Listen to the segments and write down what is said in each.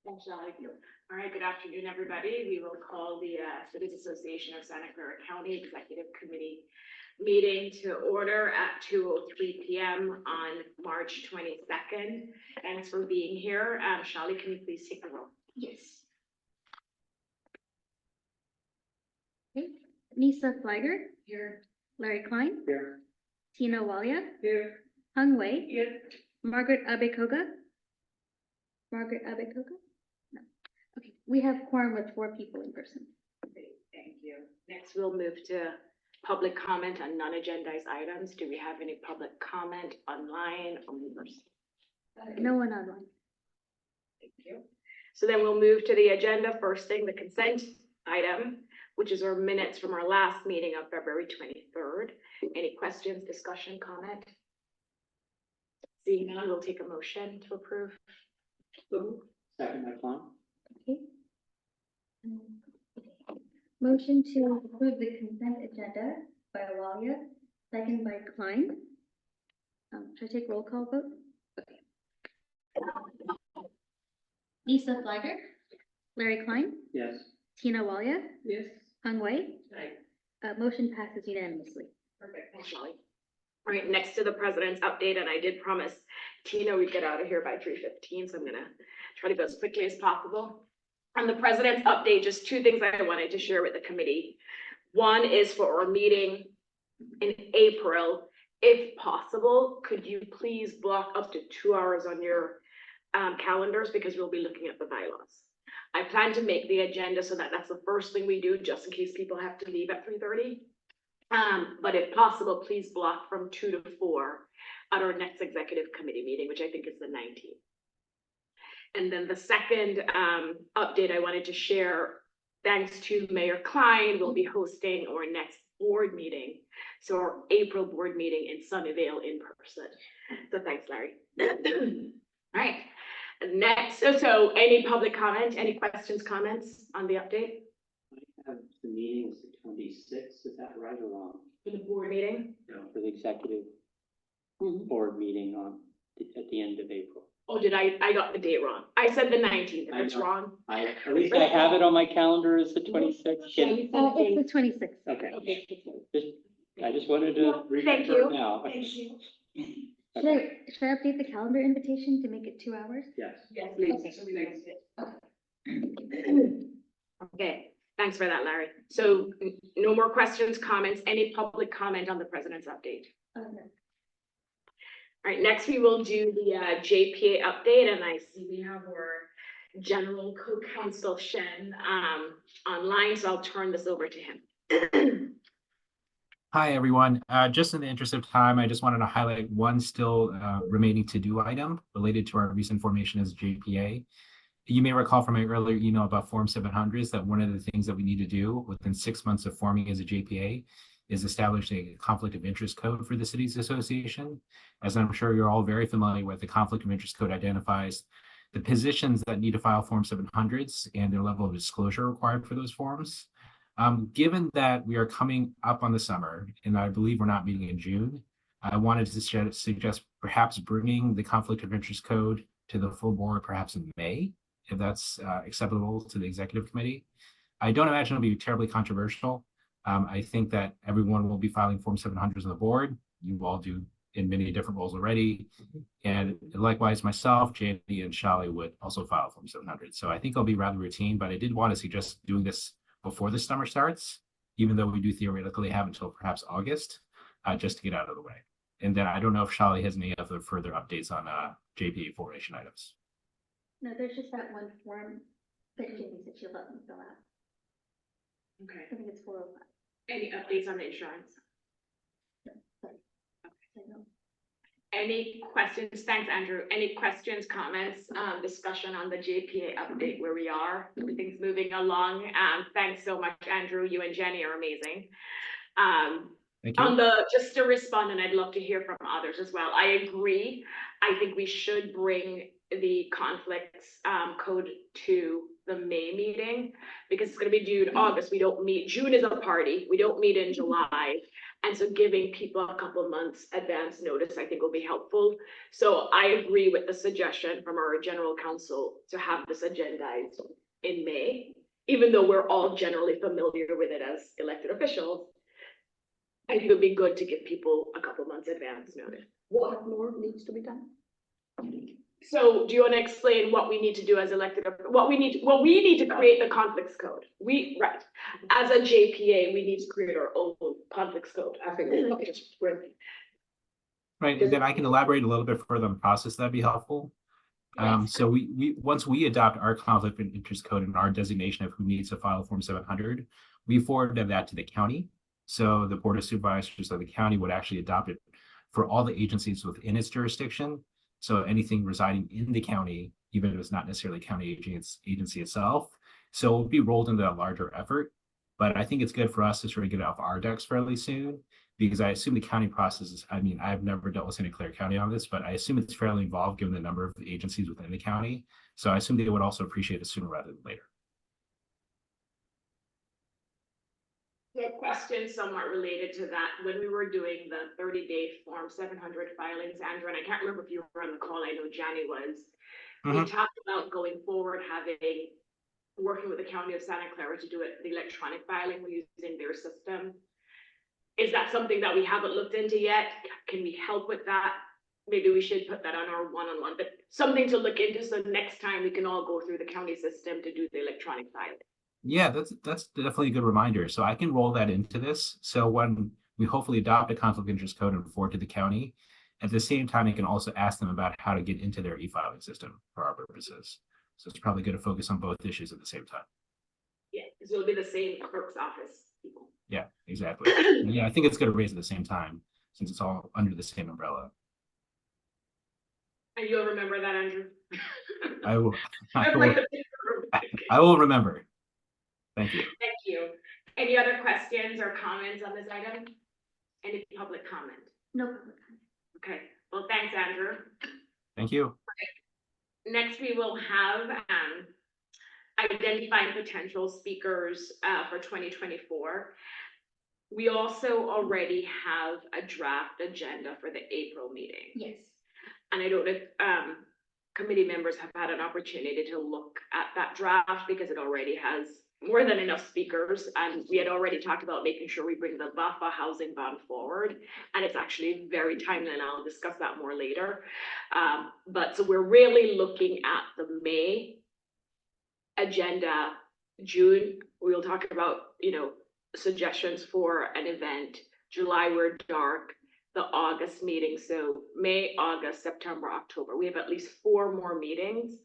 Thanks, Shelley. All right, good afternoon, everybody. We will call the Cities Association of Santa Clara County Executive Committee meeting to order at 2:03 p.m. on March 22nd. Thanks for being here. Shelley, can you please take the roll? Yes. Okay. Lisa Fliger. Here. Larry Klein. Here. Tina Walia. Here. Hung Wei. Here. Margaret Abekoga. Margaret Abekoga? No. Okay, we have quorum with 4 people in person. Great, thank you. Next, we'll move to public comment on non-agendized items. Do we have any public comment online or in person? No one online. Thank you. So then we'll move to the agenda. First thing, the consent item, which is our minutes from our last meeting of February 23rd. Any questions, discussion, comment? Seeing none, we'll take a motion to approve. Second, my Klein. Okay. Motion to approve the consent agenda by Walia, second by Klein. Should I take roll call vote? Okay. Lisa Fliger. Larry Klein. Yes. Tina Walia. Yes. Hung Wei. Right. Motion passes unanimously. Perfect, thanks, Shelley. All right, next to the president's update, and I did promise Tina we'd get out of here by 3:15, so I'm gonna try to go as quickly as possible. On the president's update, just 2 things I wanted to share with the committee. One is for our meeting in April. If possible, could you please block up to 2 hours on your calendars, because we'll be looking at the bylaws. I plan to make the agenda so that that's the first thing we do, just in case people have to leave at 3:30. But if possible, please block from 2 to 4 at our next executive committee meeting, which I think is the 19th. And then the second update I wanted to share, thanks to Mayor Klein, we'll be hosting our next board meeting. So our April board meeting in Sunnyvale in person. So thanks, Larry. All right. Next, so any public comment, any questions, comments on the update? I have the meeting is the 26th, is that right or wrong? For the board meeting? No, for the executive board meeting at the end of April. Oh, I got the date wrong. I said the 19th, if I it's know. wrong. At least I have it on my calendar as the 26th. It's the 26th. Okay. Okay. I just wanted to Thank you. reconfirm now. Thank you. Should I update the calendar invitation to make it 2 hours? Yes. Yes, please. Okay, thanks for that, Larry. So no more questions, comments, any public comment on the president's update? No. All right, next we will do the JPA update, and I see we have our general co-counsel Shen online, so I'll turn this over to him. Hi, everyone. Just in the interest of time, I just wanted to highlight one still remaining to-do item related to our recent formation as JPA. You may recall from my earlier email about Form 700s that one of the things that we need to do within 6 months of forming as a JPA is establish a conflict of interest code for the Cities Association. As I'm sure you're all very familiar with, the conflict of interest code identifies the positions that need to file Form 700s and their level of disclosure required for those forms. Given that we are coming up on the summer, and I believe we're not meeting in June, I wanted to suggest perhaps bringing the conflict of interest code to the full board perhaps in May, if that's acceptable to the executive committee. I don't imagine it'll be terribly controversial. I think that everyone will be filing Form 700s on the board. You all do in many different roles already. And likewise, myself, Jandy, and Shali would also file Form 700. So I think it'll be rather routine, but I did want to suggest doing this before the summer starts, even though we do theoretically have until perhaps August, just to get out of the way. And then I don't know if Shali has any other further updates on JPA formation items. No, there's just that one form that Jamie said she'll let me fill out. Okay. I think it's 405. Any updates on the insurance? Sorry. No. Any questions? Thanks, Andrew. Any questions, comments, discussion on the JPA update, where we are? Everything's moving along. Thanks so much, Andrew. You and Jenny are amazing. Thank you. On just to respond, and I'd love to hear from others as well. I agree. I think we should bring the conflicts code to the May meeting, because it's going to be due in August. We don't meet. June is a party. We don't meet in July. And so giving people a couple months advance notice, I think will be helpful. So I agree with the suggestion from our general counsel to have this agendized in May, even though we're all generally familiar with it as elected officials. I think it would be good to give people a couple months advance notice. What more needs to be done? So do you want to explain what we need to do as elected, we need to create the conflicts code. Right, as a JPA, we need to create our own conflicts code. I think, okay, great. Right, and then I can elaborate a little bit further on the process, that'd be helpful. So once we adopt our conflict of interest code and our designation of who needs to file Form 700, we forwarded that to the county. So the Board of Supervisors of the county would actually adopt it for all the agencies within its jurisdiction. So anything residing in the county, even if it's not necessarily county agency itself. So it will be rolled into a larger effort. But I think it's good for us to sort of get it off our decks fairly soon, because I assume the county process is, I mean, I've never dealt with St. Clair County on this, but I assume it's fairly involved given the number of agencies within the county. So I assume they would also appreciate it sooner rather than later. A question somewhat related to that, when we were doing the 30-day Form 700 filings, Andrew, and I can't remember if you were on the call, I know Johnny was. We talked about going forward, working with the County of Santa Clara to do it, the electronic filing, we're using their system. Is that something that we haven't looked into yet? Can we help with that? Maybe we should put that on our one-on-one, but something to look into, so next time we can all go through the county system to do the electronic filing. Yeah, that's definitely a good reminder. So I can roll that into this. So when we hopefully adopt a conflict of interest code and forward to the county, at the same time, I can also ask them about how to get into their e-filing system for our purposes. So it's probably good to focus on both issues at the same time. Yeah, because it'll be the same clerk's office people. Yeah, exactly. Yeah, I think it's good to raise at the same time since it's all under the same umbrella. And you'll remember that, Andrew? I will. Like I will remember. Thank you. Thank you. Any other questions or comments on this item? Any public comment? No public comment. Okay, well, thanks, Andrew. Thank you. Next, we will have identifying potential speakers for 2024. We also already have a draft agenda for the April meeting. Yes. And I don't know if committee members have had an opportunity to look at that draft, because it already has more than enough speakers. And we had already talked about making sure we bring the BAFA housing bond forward. And it's actually very timely, and I'll discuss that more later. But so we're really looking at the May agenda. June, we'll talk about, suggestions for an event. July, we're dark. The August meeting, so May, August, September, October. We have at least 4 more meetings.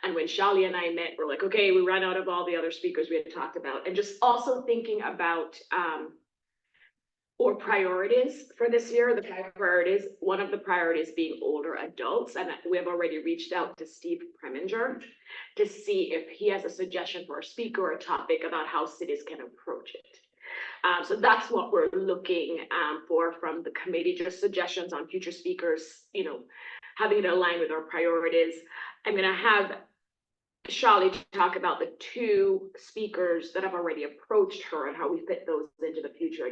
And when Shali and I met, we're like, okay, we ran out of all the other speakers we had talked about. And just also thinking about or priorities for this year, the 5 priorities, one of the priorities being older adults. And we have already reached out to Steve Preminger to see if he has a suggestion for a speaker or a topic about how cities can approach it. So that's what we're looking for from the committee, just suggestions on future speakers, having it align with our priorities. I'm going to have Shali talk about the 2 speakers that have already approached her and how we fit those into the future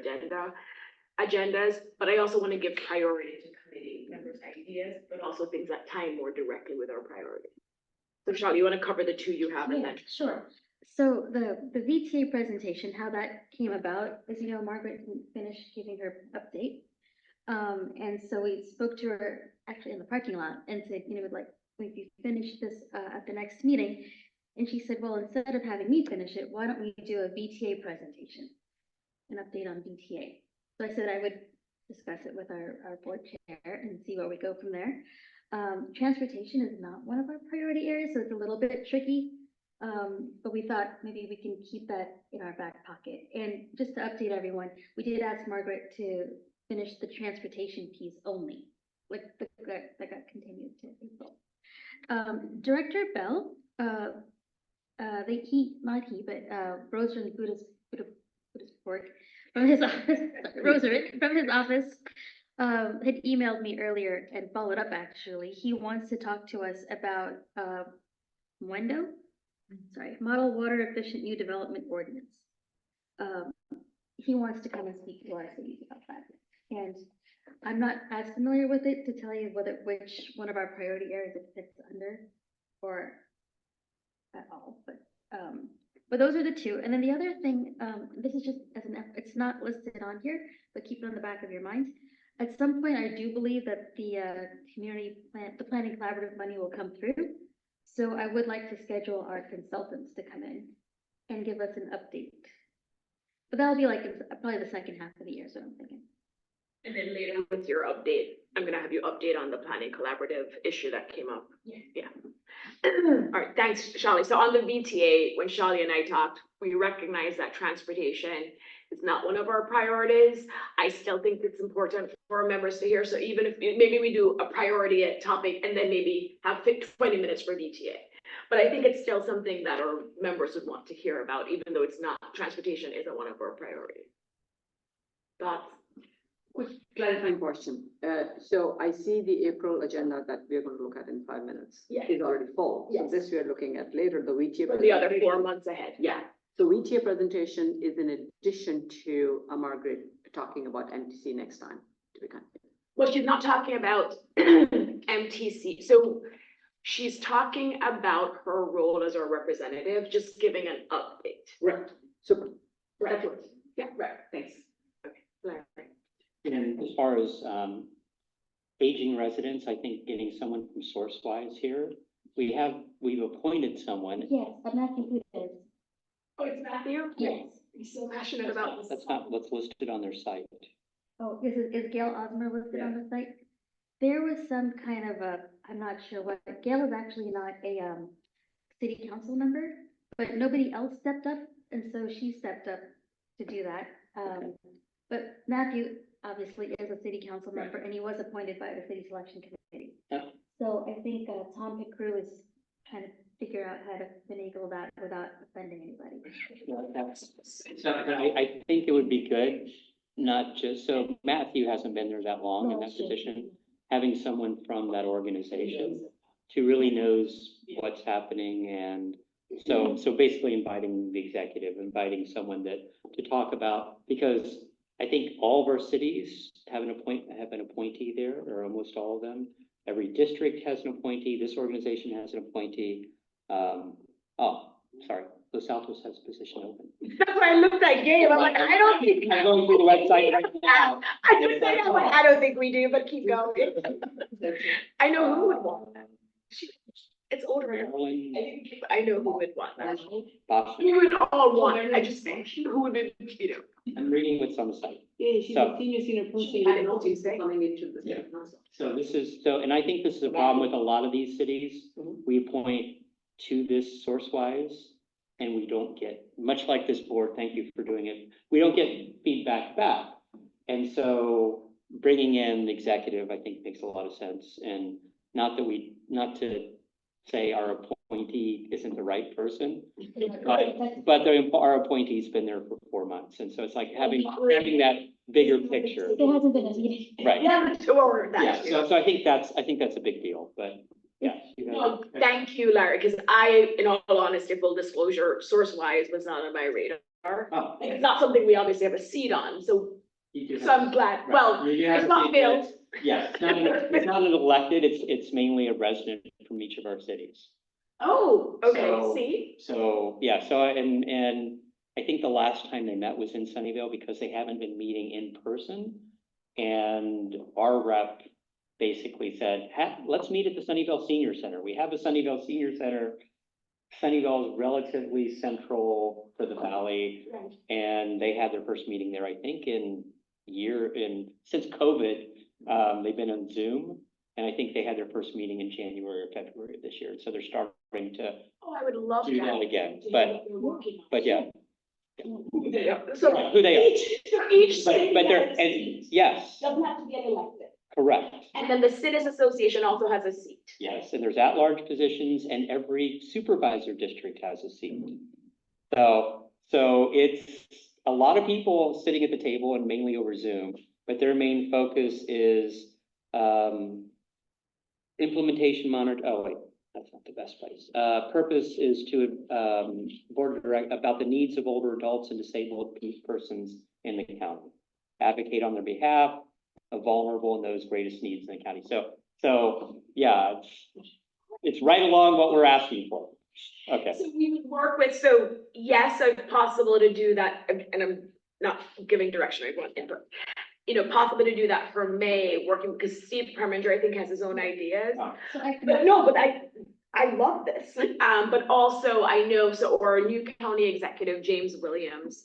agendas. But I also want to give priority to committee members' ideas, but also things that tie more directly with our priorities. So Shali, you want to cover the 2 you have? Yeah, And then sure. So the VTA presentation, how that came about, as you know, Margaret didn't finish giving her update. And so we spoke to her actually in the parking lot and said, like, if you finish this at the next meeting. And she said, well, instead of having me finish it, why don't we do a VTA presentation, an update on VTA? So I said I would discuss it with our board chair and see where we go from there. Transportation is not one of our priority areas, so it's a little bit tricky. But we thought maybe we can keep that in our back pocket. And just to update everyone, we did ask Margaret to finish the transportation piece only, like that got continued to April. Director Bell, Roser Buddhist work from his office, Roser from his office, had emailed me earlier and followed up actually. He wants to talk to us about Model Water Efficient New Development Ordinance. he wants to come and speak to our cities about that. And I'm not as familiar with it to tell you which one of our priority areas it fits under or at all, but those are the two. And then the other thing, this is just as it's not listed on here, but keep it on the back of your mind. At some point, I do believe that the planning collaborative money will come through. So I would like to schedule our consultants to come in and give us an update. But that'll be like probably the second half of the year, so I'm thinking. And then later with your update, I'm gonna have you update on the planning collaborative issue that came up. Yeah. All right, thanks, Shali. So on the VTA, when Shali and I talked, we recognize that transportation is not one of our priorities. I still think it's important for our members to hear. So even if maybe we do a priority topic and then maybe have 20 minutes for VTA. But I think it's still something that our members would want to hear about, even though it's not, transportation isn't one of our priorities. Thoughts? Quick clarifying question. So I see the April agenda that we're going to look at in 5 minutes. Yeah. Is already full. So Yes. this we are looking at later, the VTA. For the other presentation. 4 months ahead. Yeah. So VTA presentation is in addition to Margaret talking about MTC next time, to be continued. Well, she's not talking about MTC. So she's talking about her role as our representative, just giving an update. Right. Super. Right. That works. Yeah, right. Thanks. Okay. Right. And as far as, aging residents, I think getting someone from SourceWise here, we've appointed someone. Yes, but Matthew who is. Oh, it's Matthew? Yes. He's so passionate about this. That's not what's listed on their site. Oh, is Gail Osmer listed on the site? There was some kind of I'm not sure what, Gail is actually not a, city council member, but nobody else stepped up, and so she stepped up to do that. But Matthew obviously is a city council Right. member, and he was appointed by the city selection committee. Yeah. So I think, Tom Hickrue is trying to figure out how to finagle that without offending anybody. So I think it would be good, not just, so Matthew hasn't been there that long in that position, having someone from that organization who really knows what's happening, and so basically inviting the executive, inviting someone to talk about, because I think all of our cities have an appointee there, or almost all of them. Every district has an appointee. This organization has an appointee. Sorry, Los Altos has a position open. That's why I looked at Gabe. I'm like, I don't think. I'm going through the website right now. I just say that, like, I don't think we do, but keep going. I know who would want that. It's older. Maryland, I know who would want that. Boston. We would all want it. I just think who would be, I'm reading what's on the site. Yeah, she's So- a senior person. I know what you're saying. Coming into the Yeah. city council. So this is, and I think this is a problem with a lot of these cities. Mhm. We appoint to this SourceWise, and we don't get, much like this board, thank you for doing it, we don't get feedback back. And so bringing in the executive, I think makes a lot of sense, and not to say our appointee isn't the right person, but our appointee's been there for 4 months, and so it's like having that bigger picture. There hasn't been a meeting. Right. Yeah, sure, Yeah, that's so I think that's a big deal, but yeah. No, thank you, Larry, because I, in all honesty, full disclosure, SourceWise was not on my radar. Oh, It's not something we obviously have a seat on, so you do so I'm glad, Right. well, You have it's a not seat, filled. but yes, it's not an elected, it's mainly a resident from each of our cities. Oh, okay, So- see? So, yeah, and I think the last time they met was in Sunnyvale because they haven't been meeting in person. And our rep basically said, let's meet at the Sunnyvale Senior Center. We have a Sunnyvale Senior Center. Sunnyvale is relatively central to the valley, and they had their first meeting there, I think, since COVID. They've been on Zoom, and I think they had their first meeting in January or February of this year. So they're starting to Oh, I would love that. do that again, to hear but what they're working on. yeah, Yeah, so Right, who they are. each city but they're, has a and seat. yes, Doesn't have to be an elected. correct. And then the Cities Association also has a seat. Yes, and there's at-large positions, and every supervisor district has a seat. So it's a lot of people sitting at the table and mainly over Zoom, but their main focus is implementation that's not the best place. Purpose is to, board direct, about the needs of older adults and disabled persons in the county. Advocate on their behalf of vulnerable and those greatest needs in the county. So, yeah, it's right along what we're asking for. Okay. So we would work with, so yes, if possible to do that, and I'm not giving direction, I want input. You know, possible to do that for May, working, because Steve Preminger, I think, has his own ideas. So I But no, but I love this, but also I know, so our new county executive, James Williams,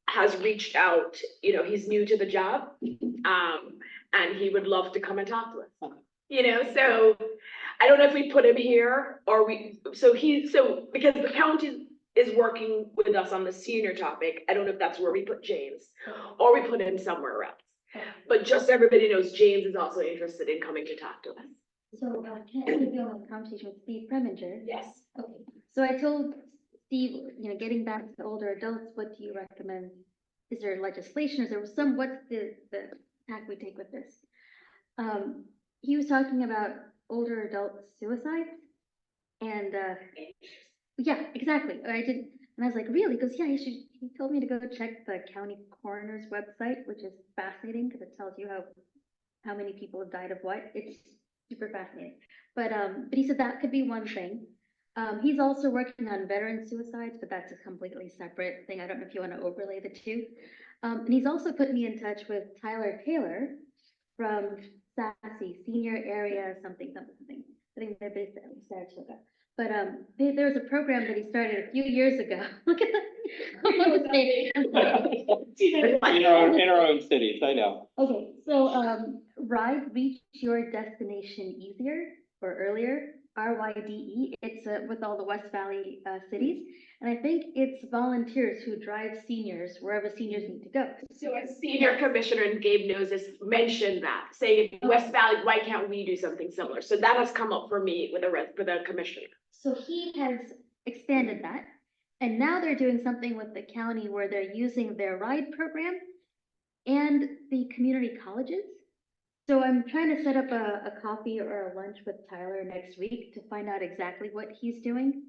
has reached out, you know, he's new to the job, and he would love to come and talk to us. You know, so I don't know if we put him here or so because the county is working with us on the senior topic, I don't know if that's where we put James or we put him somewhere else. But just so everybody knows, James is also interested in coming to talk to us. So, can I go on a conversation with Steve Preminger? Yes. Okay, so I told Steve, you know, getting back to the older adults, what do you recommend? Is there legislation? Is there what's the tack we take with this? He was talking about older adult suicides and, yeah, exactly. And I was like, really? He goes, yeah, he told me to go check the county coroner's website, which is fascinating because it tells you how many people have died of what. It's super fascinating. But he said that could be one thing. He's also working on veteran suicides, but that's a completely separate thing. I don't know if you want to overlay the two. And he's also put me in touch with Tyler Taylor from SASE, Senior Area something. I think they're based in Saratoga. But there was a program that he started a few years ago. Look at that. In our own cities, I know. Okay, so RIDE, Reach Your Destination Easier or Earlier, RYDE. It's with all the West Valley cities. And I think it's volunteers who drive seniors wherever seniors need to go. So a senior commissioner, and Gabe knows this, mentioned that, saying West Valley, why can't we do something similar? So that has come up for me with a commissioner. So he has expanded that. And now they're doing something with the county where they're using their RIDE program and the community colleges. So I'm trying to set up a coffee or a lunch with Tyler next week to find out exactly what he's doing.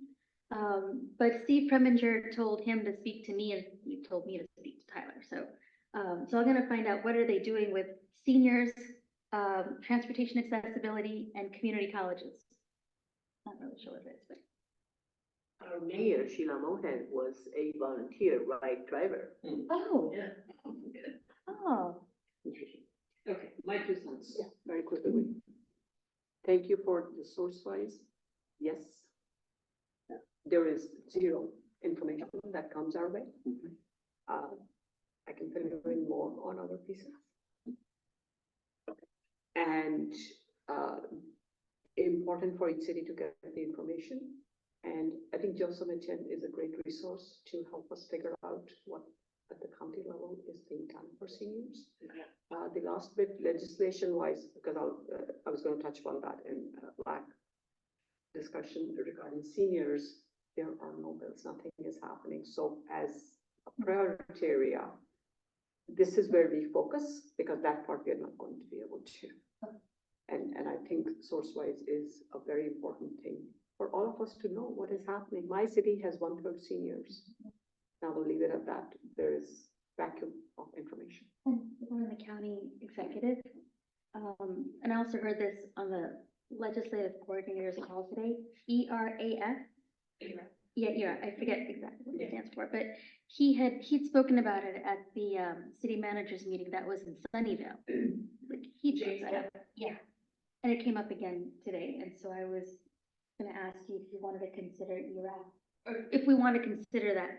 But Steve Preminger told him to speak to me and he told me to speak to Tyler. So I'm gonna find out what are they doing with seniors, transportation accessibility and community colleges. Not really sure what it is, but. Our mayor, Sheila Mohan, was a volunteer ride driver. Oh. Yeah. Oh, Okay, my 2 cents. Yeah, very quickly. Thank you for the source wise. Yes. There is zero information that comes our way. I can fill you in more on other pieces. And important for each city to get the information. And I think Joseph Mitchell is a great resource to help us figure out what at the county level is being done for seniors. The last bit legislation wise, because I was going to touch upon that in LAC discussion regarding seniors, there are no bills, nothing is happening. So as a priority area, this is where we focus because that part we are not going to be able to. And I think source-wise is a very important thing for all of us to know what is happening. My city has 1/3 seniors. Now we'll leave it at that. There is vacuum of information. and we're in the county executive. And I also heard this on the legislative coordinator's call today, ERAF. Yeah, ERA, I forget exactly what it stands for, but he'd spoken about it at the city managers meeting that was in Sunnyvale. Like he brings that up, yeah. And it came up again today, and so I was gonna ask you if you wanted to consider ERAF, or if we want to consider that.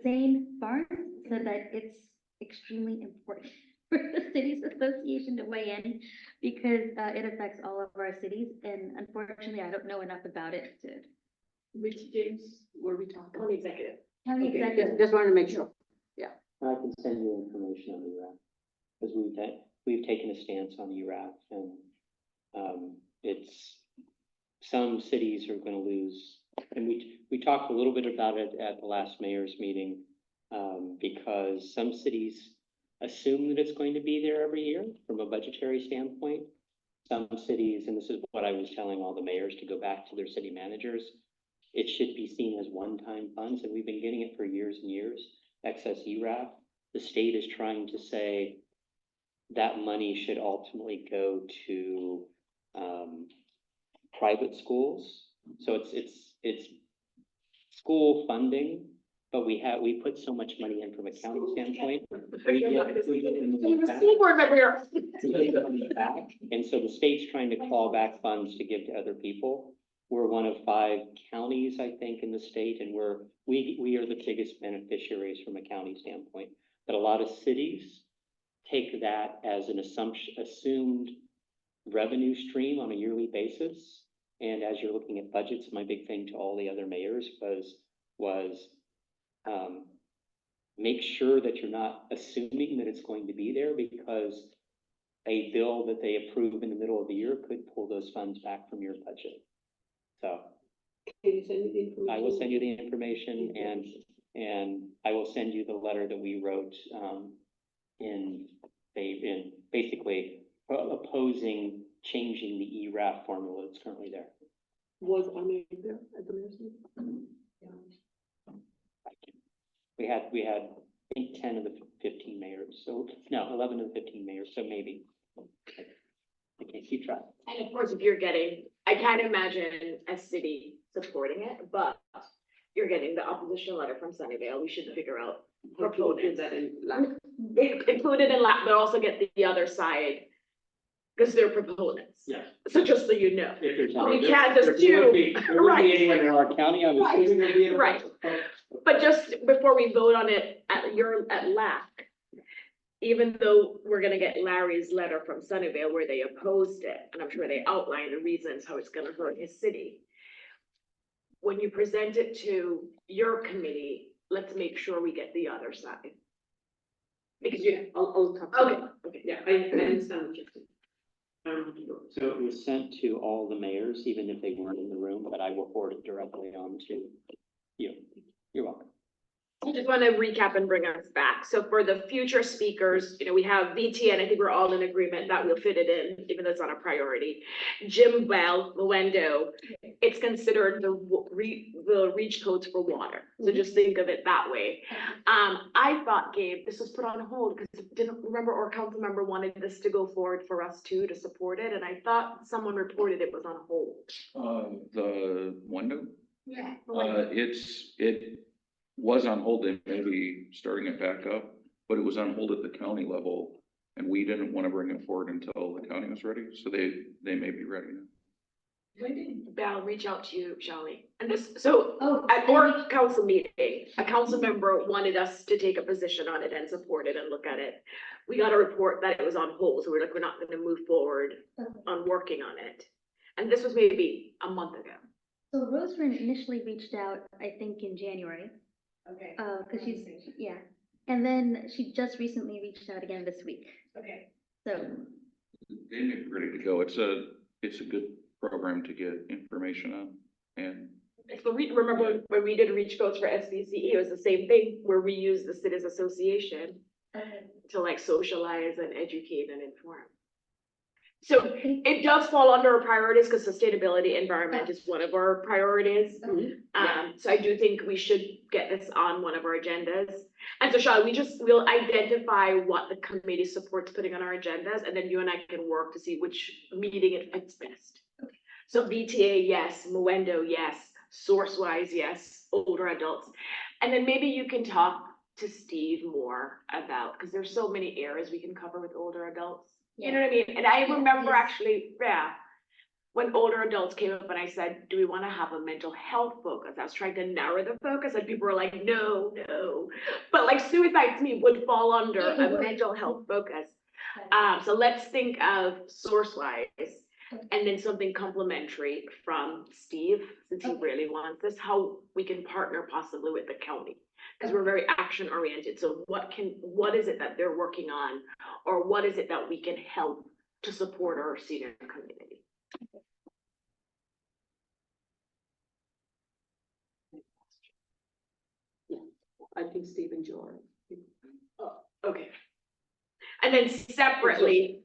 Zane Barnes said that it's extremely important for the cities association to weigh in because it affects all of our cities, and unfortunately, I don't know enough about it to. Which James were we talking? County executive. County Okay, executive. just wanted to make sure. I can send you information on ERAF, because we've taken a stance on ERAF, and, it's, some cities are gonna lose, and we talked a little bit about it at the last mayor's meeting, because some cities assume that it's going to be there every year from a budgetary standpoint, some cities, and this is what I was telling all the mayors to go back to their city managers, it should be seen as one-time funds, and we've been getting it for years and years, excess ERAF. The state is trying to say that money should ultimately go to, private schools. So it's school funding, but we put so much money in from a county standpoint. We get the money back. School board member here. We get the money back, and so the state's trying to claw back funds to give to other people. We're one of 5 counties, I think, in the state, and we are the biggest beneficiaries from a county standpoint. But a lot of cities take that as an assumed revenue stream on a yearly basis. And as you're looking at budgets, my big thing to all the other mayors was make sure that you're not assuming that it's going to be there, because a bill that they approve in the middle of the year could pull those funds back from your budget. So Can you send me the information? I will send you the information, and I will send you the letter that we wrote in basically opposing changing the ERAF formula that's currently there. Was I there at the mayor's meeting? We had, I think, 10 of the 15 mayors, so, no, 11 of the 15 mayors, so maybe. I can't keep track. And of course, if you're getting, I can't imagine a city supporting it, but you're getting the opposition letter from Sunnyvale, we should figure out. Included that in line. Included in that, but also get the other side, because they're proponents. Yeah. So just so you know. If there's Oh, we any- can't there- just there would do- be- There would right. be anyone in our county, I'm Right. assuming there'd be. Right. But just before we vote on it at LAC, even though we're gonna get Larry's letter from Sunnyvale where they opposed it, and I'm sure they outlined the reasons how it's gonna hurt his city. When you present it to your committee, let's make sure we get the other side. Because you, I'll talk. okay, Yeah, I understand what you're saying. So it was sent to all the mayors, even if they weren't in the room, but I will forward it directly on to you. You're welcome. I just want to recap and bring us back. So for the future speakers, we have VT, and I think we're all in agreement that we'll fit it in, even though it's not a priority. Jim Bell, Luendo, it's considered the reach codes for water. So just think of it that way. I thought, Gabe, this was put on hold because didn't remember, or council member wanted this to go forward for us too, to support it. And I thought someone reported it was on hold. The window, Yeah. it was on hold, they may be starting it back up, but it was on hold at the county level. And we didn't want to bring it forward until the county was ready, so they may be ready now. When did Val reach out to you, Shelley? And this, so Oh, at our council meeting, a council member wanted us to take a position on it and support it and look at it. We got a report that it was on hold, so we're like, we're not gonna move forward on working on it. And this was maybe a month ago. So Rosemary initially reached out, I think, in January, Okay. cause yeah. And then she just recently reached out again this week, Okay. so. They may be ready to go. It's a good program to get information on, and So remember when we did reach codes for SBCE, it was the same thing where we used the Cities Association to like socialize and educate and inform. So it does fall under our priorities because sustainability environment is one of our priorities. So I do think we should get this on one of our agendas. And so Shelley, we'll identify what the committee supports putting on our agendas, and then you and I can work to see which meeting it fits best. So VTA, yes, Moendo, yes, SourceWise, yes, older adults. And then maybe you can talk to Steve more about, because there's so many areas we can cover with older adults. You know what I mean? And I remember actually, when older adults came up and I said, do we want to have a mental health focus? I was trying to narrow the focus and people were like, no. But like suicide to me would fall under a mental health focus. So let's think of SourceWise and then something complementary from Steve, since he really wants this, how we can partner possibly with the county. Because we're very action oriented. So what is it that they're working on? Or what is it that we can help to support our senior community? I think Steve and Joy. Okay. And then separately,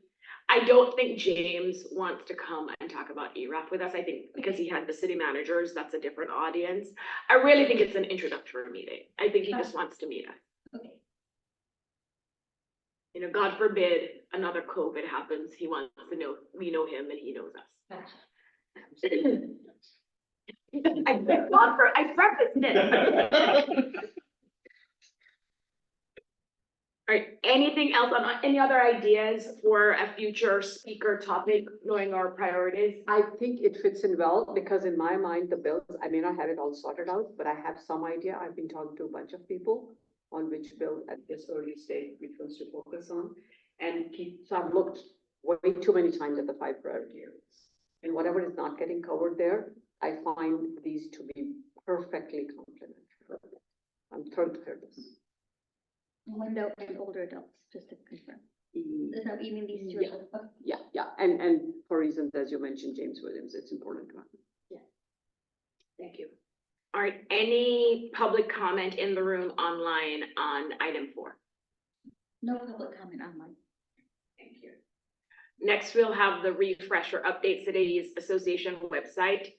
I don't think James wants to come and talk about ERAF with us. I think because he had the city managers, that's a different audience. I really think it's an introductory meeting. I think he just wants to meet us. Okay. You know, God forbid another COVID happens. He wants to know, we know him and he knows us. Gotcha. I prefaced it. All right, anything else on, any other ideas for a future speaker topic, knowing our priorities? I think it fits in well, because in my mind, the bills, I may not have it all sorted out, but I have some idea. I've been talking to a bunch of people on which bill at this early stage, which ones to focus on. And so I've looked way too many times at the 5 priority areas. And whatever is not getting covered there, I find these to be perfectly complementary. I'm thrilled to hear this. Window and older adults, just to confirm. Is that even these two? Yeah. Okay. Yeah, and for reasons, as you mentioned, James Williams, it's important to have. Thank you. All right, any public comment in the room online on item 4? No public comment online. Thank you. Next, we'll have the refresher update Cities Association website.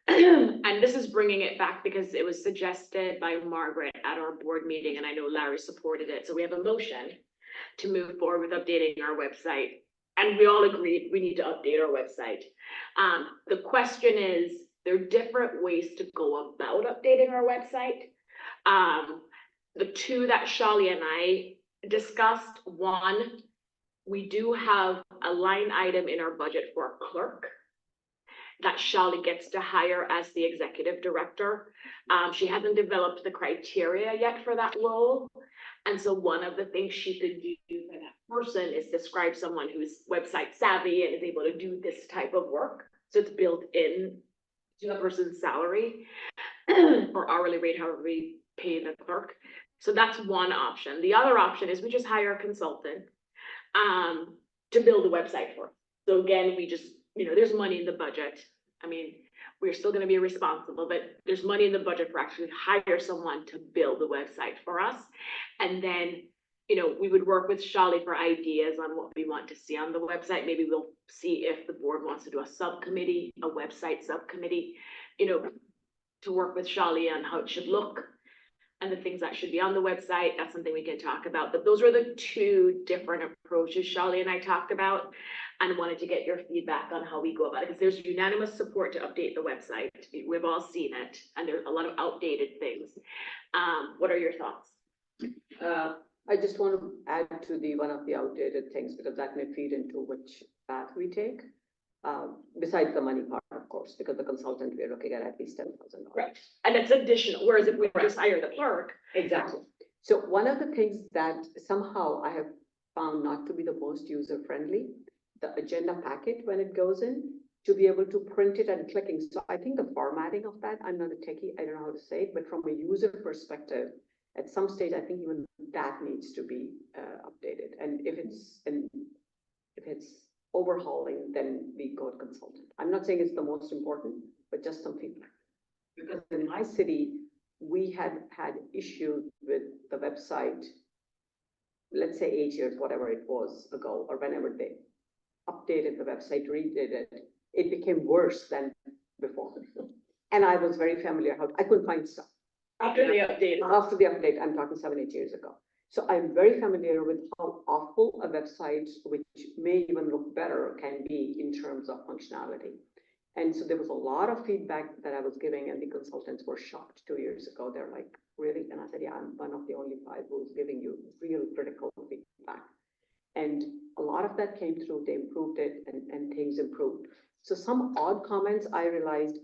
And this is bringing it back because it was suggested by Margaret at our board meeting, and I know Larry supported it. So we have a motion to move forward with updating our website. And we all agreed we need to update our website. The question is, there are different ways to go about updating our website. The two that Shali and I discussed, one, we do have a line item in our budget for a clerk that Shali gets to hire as the executive director. She hasn't developed the criteria yet for that role. And so one of the things she could do for that person is describe someone who's website savvy and is able to do this type of work. So it's built in to the person's salary or hourly rate, however we pay the clerk. So that's one option. The other option is we just hire a consultant to build a website for us. So again, we just, you know, there's money in the budget. I mean, we're still gonna be responsible, but there's money in the budget for actually hire someone to build the website for us. And then, you know, we would work with Shali for ideas on what we want to see on the website. Maybe we'll see if the board wants to do a subcommittee, a website subcommittee, you know, to work with Shali on how it should look and the things that should be on the website. That's something we can talk about. But those are the two different approaches Shali and I talked about, and wanted to get your feedback on how we go about it, because there's unanimous support to update the website. We've all seen it, and there's a lot of outdated things. What are your thoughts? I just want to add to the one of the outdated things, because that may feed into which path we take. Besides the money part, of course, because the consultant, we're looking at least $10,000. Right, and it's additional, whereas if we just hire the clerk. Exactly. So one of the things that somehow I have found not to be the most user-friendly, the agenda packet when it goes in, to be able to print it and clicking. So I think the formatting of that, I'm not a techie, I don't know how to say it, but from a user perspective, at some stage, I think even that needs to be updated. And if it's overhauling, then we go to consultant. I'm not saying it's the most important, but just some feedback. Because in my city, we had issues with the website, let's say 8 years, whatever it was ago, or whenever they updated the website, redid it, it became worse than before. And I was very familiar how I couldn't find stuff. After the update. After the update, I'm talking 7-8 years ago. So I'm very familiar with how awful a website, which may even look better, can be in terms of functionality. And so there was a lot of feedback that I was giving, and the consultants were shocked 2 years ago. They're like, really? And I said, yeah, I'm one of the only 5 who's giving you real critical feedback. And a lot of that came through, they improved it, and things improved. So some odd comments I realized,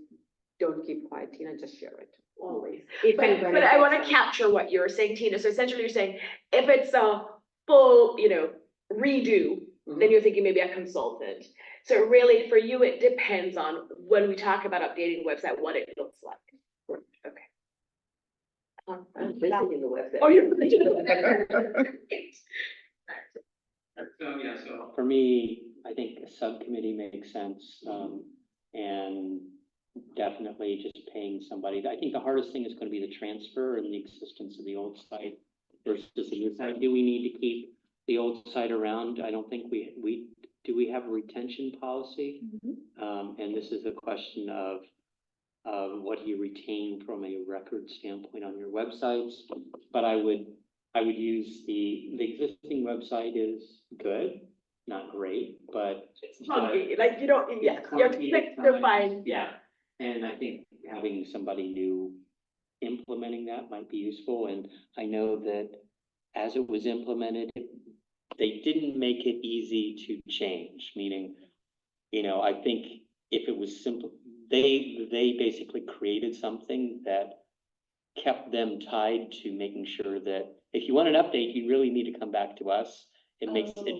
don't keep quiet, Tina, just share it. Always. If But, and when but it I want gets to done. capture what you're saying, Tina. So essentially you're saying, if it's a full, you know, redo, then you're thinking maybe a consultant. So really for you, it depends on when we talk about updating the website, what it looks like. Okay. I'm visiting the website. Oh, you're. So, yeah, so for me, I think a subcommittee makes sense, and definitely just paying somebody. I think the hardest thing is gonna be the transfer and the existence of the old site versus the new site. Do we need to keep the old site around? I don't think we do we have a retention policy? And this is a question of what do you retain from a record standpoint on your websites? But I would use the existing website is good, not great, but. It's funky, like you don't, yeah, you have to click to find, yeah. And I think having somebody new implementing that might be useful, and I know that as it was implemented, they didn't make it easy to change, meaning, I think if it was simple, they basically created something that kept them tied to making sure that if you want an update, you really need to come back to us. They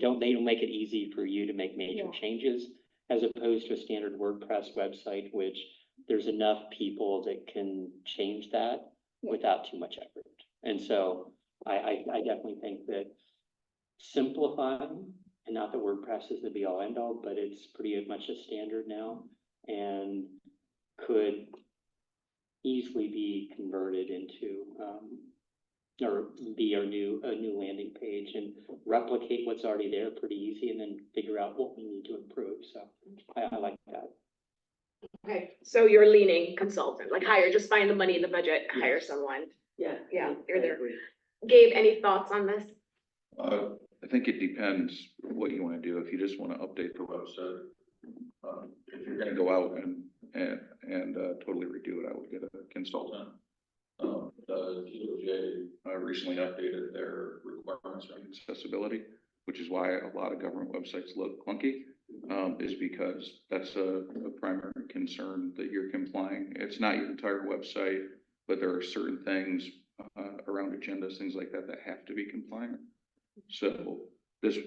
don't make it easy for you to make major changes, as opposed to a standard WordPress website, which there's enough people that can change that without too much effort. And so I definitely think that simplifying, and not that WordPress is the be all end all, but it's pretty much a standard now and could easily be converted into, or be a new landing page and replicate what's already there pretty easy, and then figure out what we need to improve. So I like that. Okay, so you're leaning consultant, like just find the money in the budget, hire someone. Yeah. Yeah, you're there. Gabe, any thoughts on this? I think it depends what you want to do. If you just want to update the website, if you're going to go out and totally redo it, I would get a consultant. The DOJ recently updated their requirements on accessibility, which is why a lot of government websites look clunky, is because that's a primary concern that you're complying. It's not your entire website, but there are certain things around agendas, things like that, that have to be compliant. So this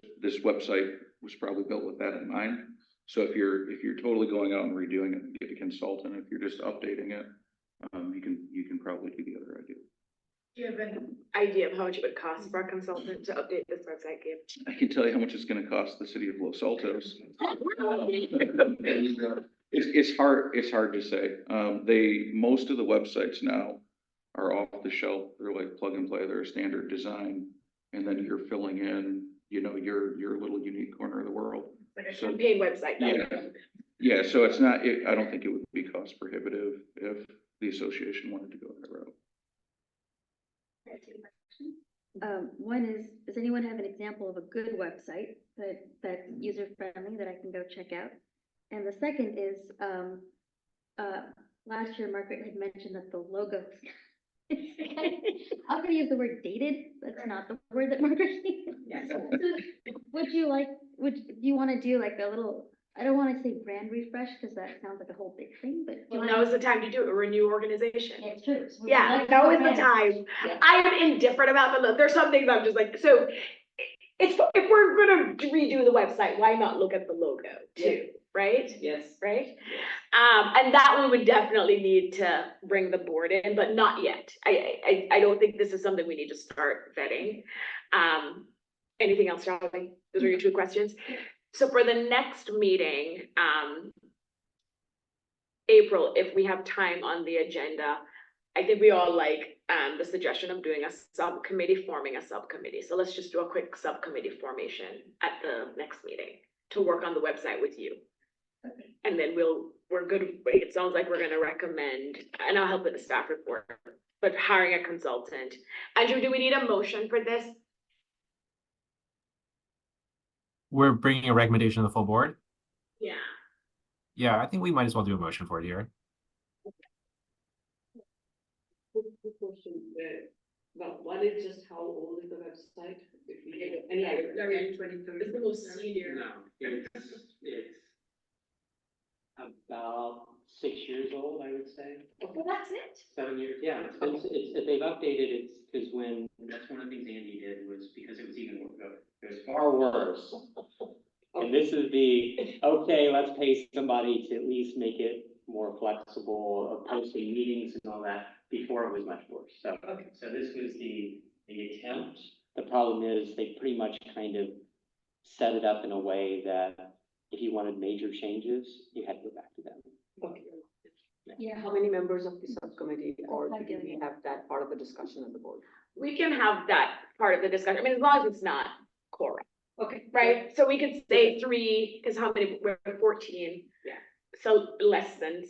website was probably built with that in mind. So if you're totally going out and redoing it, get a consultant. If you're just updating it, you can probably do the other idea. Do you have an idea of how much it would cost for a consultant to update this website, Gabe? I can tell you how much it's going to cost the city of Los Altos. It's hard to say. Most of the websites now are off the shelf. They're like plug and play. They're a standard design, and then you're filling in, your little unique corner of the world. Like a campaign website. Yeah. So it's not. I don't think it would be cost prohibitive if the association wanted to go that route. One is, does anyone have an example of a good website that's user friendly that I can go check out? And the second is, last year Margaret had mentioned that the logo, I'm gonna use the word dated, that's not the word that Margaret used. Yes. Would you wanna do like a little, I don't wanna say brand refresh, cause that sounds like a whole big thing, but. Well, now is the time to do it, renew organization. It's true. So would you Yeah, like now to is the brand- time. Yeah. I am indifferent about there's some things I'm just like, so if we're gonna redo the website, why not look at the logo too, right? Yes. Right? And that we would definitely need to bring the board in, but not yet. I don't think this is something we need to start vetting. Anything else, Charlie? Those are your two questions. So for the next meeting, April, if we have time on the agenda, I think we all like the suggestion of doing a subcommittee, forming a subcommittee. So let's just do a quick subcommittee formation at the next meeting to work on the website with you. Okay. And then we're good. It sounds like we're gonna recommend, and I'll help with the staff report, but hiring a consultant. Andrew, do we need a motion for this? We're bringing a recommendation to the full board. Yeah. Yeah, I think we might as well do a motion for it here. Question well, one is just how old is the website? If you get any idea. It's the most senior. No, it's about 6 years old, I would say. Well, that's it. 7 years, yeah, they've updated it, because that's one of the things Andy did, was because it was far worse. And this is okay, let's pay somebody to at least make it more flexible, posting meetings and all that, before it was much worse. So this was the attempt. The problem is they pretty much kind of set it up in a way that if you wanted major changes, you had to go back to them. Okay. Yeah. How many members of the subcommittee, or That's do fine, we yeah. have that part of the discussion on the board? We can have that part of the discussion. I mean, as long as it's not Clara. Okay. right? So we could say 3, because how many, we're 14. Yeah. So less than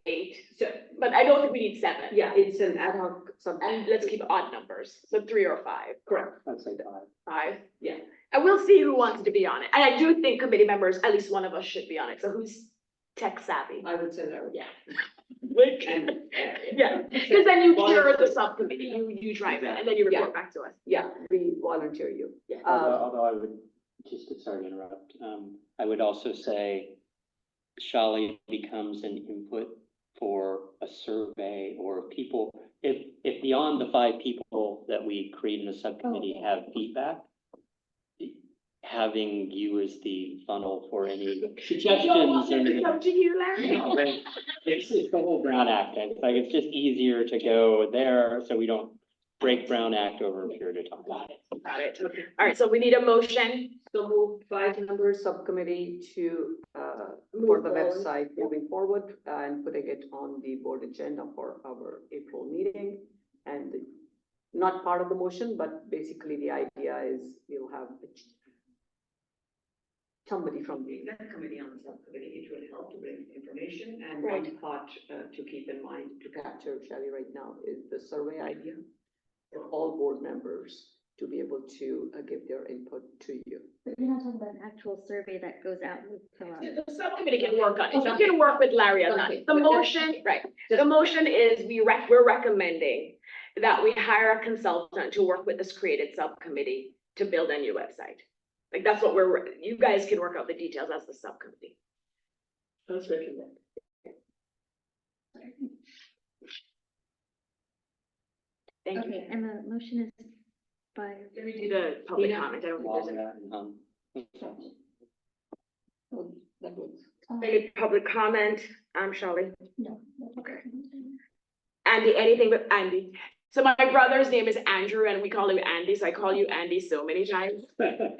8, So, but I don't think we need 7. yeah, it's an ad hoc And let's keep odd numbers, so 3 or 5. Correct. I'd say five. 5. Yeah. And we'll see who wants to be on it. And I do think committee members, at least one of us should be on it. So who's tech savvy? I would say that. Yeah. And, Yeah, because then you cure the subcommittee, you drive it, and then you report back to us. yeah, we volunteer you. Yeah. Although I would, sorry to interrupt, I would also say Shali becomes an input for a survey or people, if beyond the 5 people that we create in the subcommittee have feedback, having you as the funnel for any suggestions and. Come to you, Larry. It's the whole Brown Act, it's like, it's just easier to go there, so we don't break Brown Act over a period of time. Got it. All right, so we need a motion. So move 5-member subcommittee to, Move for the forward. website moving forward and putting it on the board agenda for our April meeting. And not part of the motion, but basically the idea is we'll have somebody from the exec committee on the subcommittee. It will help to bring information. And one thought to keep in mind to capture, Shelley, right now is the survey idea for all board members to be able to give their input to you. But you're not talking about an actual survey that goes out and we fill out. The subcommittee can work on it. You can work with Larry on that. Okay. The motion, right, the motion is we're recommending that we hire a consultant to work with this created subcommittee to build a new website. Like, that's what you guys can work out the details as the subcommittee. That's recommended. Thank you. Okay, and the motion is by, Let me do the public Yeah. comment. I don't think All there's that, Oh, that works. any public comment. Shelley. no. Okay. Andy, anything but Andy. So my brother's name is Andrew and we call him Andy, so I call you Andy so many times.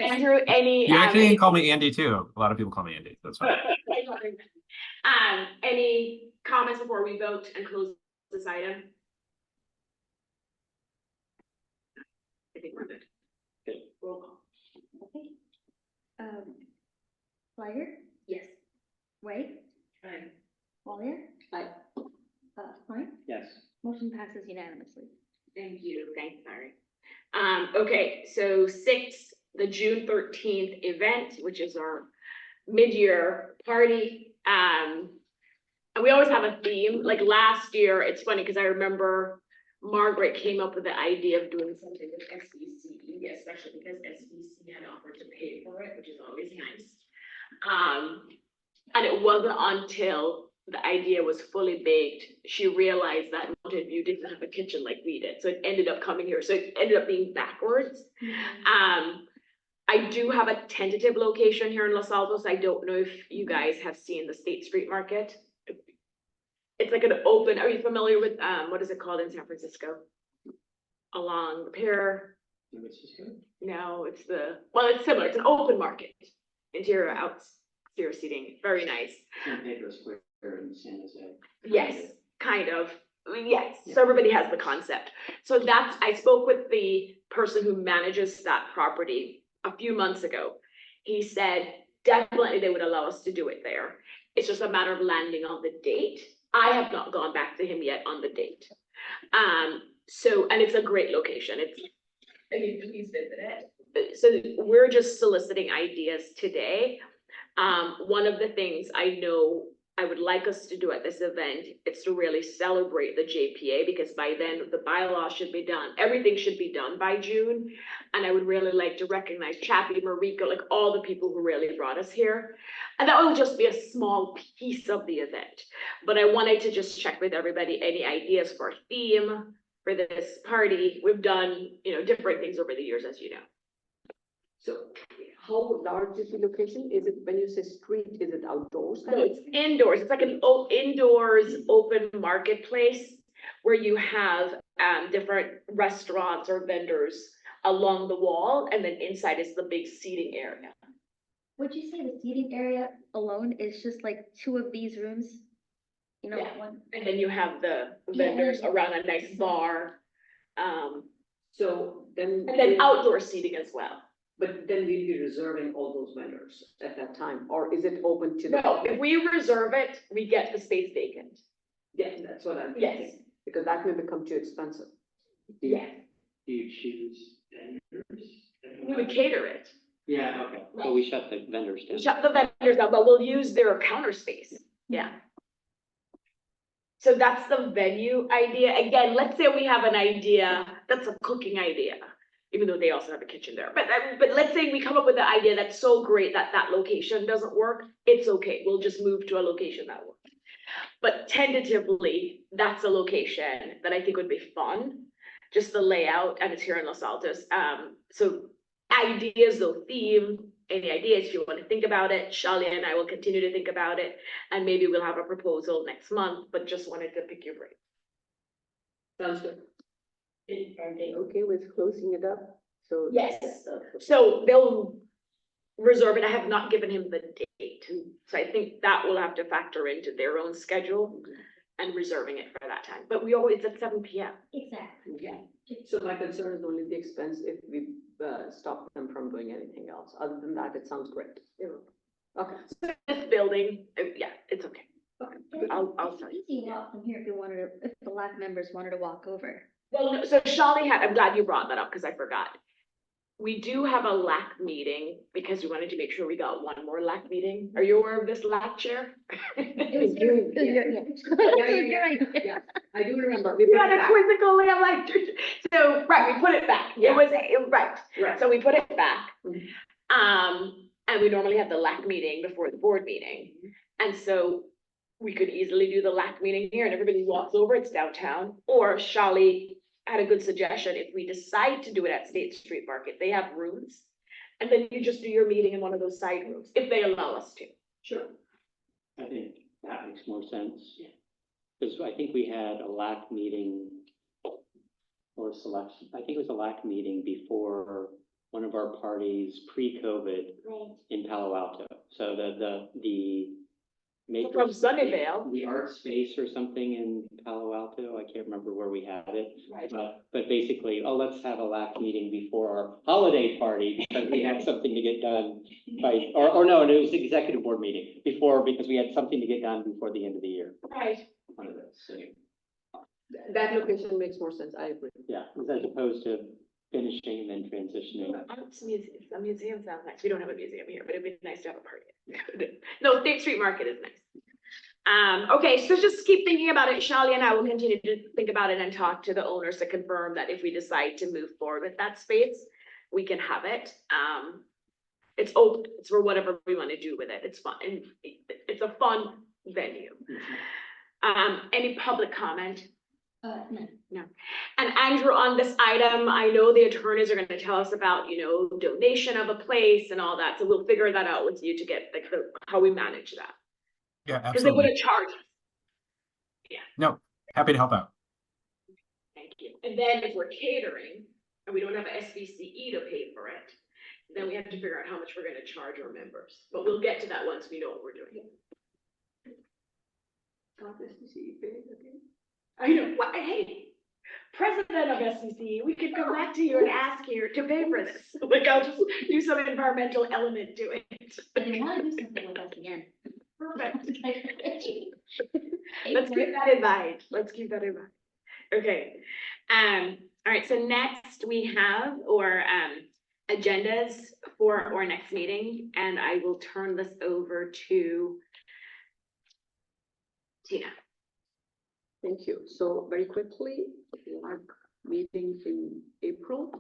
Andrew, any? You actually can call me Andy too. A lot of people call me Andy. That's fine. Any comments before we vote and close this item? I think we're good. Good. Roll call. Okay. Flyer, Yes. White, Aye. Collier, Aye. Klein, Yes. motion passes unanimously. Thank you, thanks, Larry. Okay, so 6, the June 13th event, which is our mid-year party. And we always have a theme, like last year, it's funny because I remember Margaret came up with the idea of doing something with SBCE, especially because SBC had offered to pay for it, which is always nice. And it wasn't until the idea was fully baked, she realized that Mountain View didn't have a kitchen like we did, so it ended up coming here, so it ended up being backwards. I do have a tentative location here in Los Altos. I don't know if you guys have seen the State Street Market. It's like an open, are you familiar with, what is it called in San Francisco? Along the pier? No, it's well, it's similar. It's an open market. Interior, exterior seating, very nice. San Pedro Square in San Jose. Yes, kind of. Yes, so everybody has the concept. So I spoke with the person who manages that property a few months ago. He said, definitely they would allow us to do it there. It's just a matter of landing on the date. I have not gone back to him yet on the date. And it's a great location. Please visit it. So we're just soliciting ideas today. One of the things I know I would like us to do at this event is to really celebrate the JPA, because by then the bylaw should be done. Everything should be done by June. And I would really like to recognize Chappie, Mariko, like all the people who really brought us here. And that will just be a small piece of the event. But I wanted to just check with everybody, any ideas for a theme for this party. We've done, different things over the years, as you know. So how large is the location? Is it, when you say street, is it outdoors? No, it's indoors. It's like an indoors open marketplace where you have different restaurants or vendors along the wall, and then inside is the big seating area. Would you say the seating area alone is just like 2 of these rooms? Yeah. One. And then you have the vendors around a nice bar. So then. And then outdoor seating as well. But then we'll be reserving all those vendors at that time, or is it open to the? No, if we reserve it, we get the space vacant. Yeah, that's what I'm Yes. thinking, because that may become too expensive. Yes. Do you choose vendors? We would cater it. Yeah, okay, so we shut the vendors down. Shut the vendors down, but we'll use their counter space. Yeah. So that's the venue idea. Again, let's say we have an idea, that's a cooking idea, even though they also have a kitchen there. But let's say we come up with an idea that's so great that that location doesn't work, it's okay. We'll just move to a location that works. But tentatively, that's a location that I think would be fun, just the layout, and it's here in Los Altos. So ideas, though, theme, any ideas, if you want to think about it, Shalia and I will continue to think about it, and maybe we'll have a proposal next month, but just wanted to pick your brain. Sounds good. Are they okay with closing it up? So. Yes, so they'll reserve it. I have not given him the date, so I think that will have to factor into their own schedule and reserving it for that time, but we always, at 7 p.m. Exactly. Yeah. So my concern is only the expense if we stop them from doing anything else. Other than that, it sounds great. Okay. This building, yeah, it's okay. I'll It's tell an you. easy walk from here if you wanted to, if the LAC members wanted to walk over. Well, no, so Shali had, I'm glad you brought that up, because I forgot. We do have a LAC meeting, because we wanted to make sure we got one more LAC meeting. Are you aware of this LAC chair? It was your, it was your, yeah. It was your idea. Yeah, I do remember. We You put had it a back. quizzical, I'm like, so, right, we put it back. Yeah. Right, Right. so we put it back. Mhm. And we normally have the LAC meeting before the board meeting. And so we could easily do the LAC meeting here and everybody walks over, it's downtown. Or Shali had a good suggestion, if we decide to do it at State Street Market, they have rooms. And then you just do your meeting in one of those side rooms, if they allow us to. Sure. I think that makes more sense. Because I think we had a LAC meeting or selection, I think it was a LAC meeting before one of our parties pre-COVID in Palo Alto. So the maker From Sunnyvale. the art space or something in Palo Alto, I can't remember where we had it. Right. But basically, oh, let's have a LAC meeting before our holiday party, because we had something to get done by, or no, it was the executive board meeting before, because we had something to get done before the end of the year. Right. One of those, so, That location makes more sense. I agree. yeah, as opposed to finishing and then transitioning. A museum sounds nice. We don't have a museum here, but it'd be nice to have a party. No, State Street Market is nice. Okay, so just keep thinking about it. Shali and I will continue to think about it and talk to the owners to confirm that if we decide to move forward with that space, we can have it. It's open, it's for whatever we want to do with it. It's fun, and it's a fun venue. Any public comment? No. And Andrew, on this item, I know the attorneys are gonna tell us about, donation of a place and all that, so we'll figure that out with you to get like how we manage that. Yeah, Cause they absolutely. wouldn't charge us. No, happy to help out. Thank you. And then if we're catering and we don't have a SBCE to pay for it, then we have to figure out how much we're gonna charge our members, but we'll get to that once we know what we're doing. I know, hey, president of SCC, we could come back to you and ask you to pay for this. Like, I'll just do some environmental element to it. But they want to do something with us again. Perfect. Let's keep that in mind. Let's keep that in mind. Okay. All right, so next we have agendas for our next meeting, and I will turn this over to Tina. Thank you. So very quickly, our meeting in April.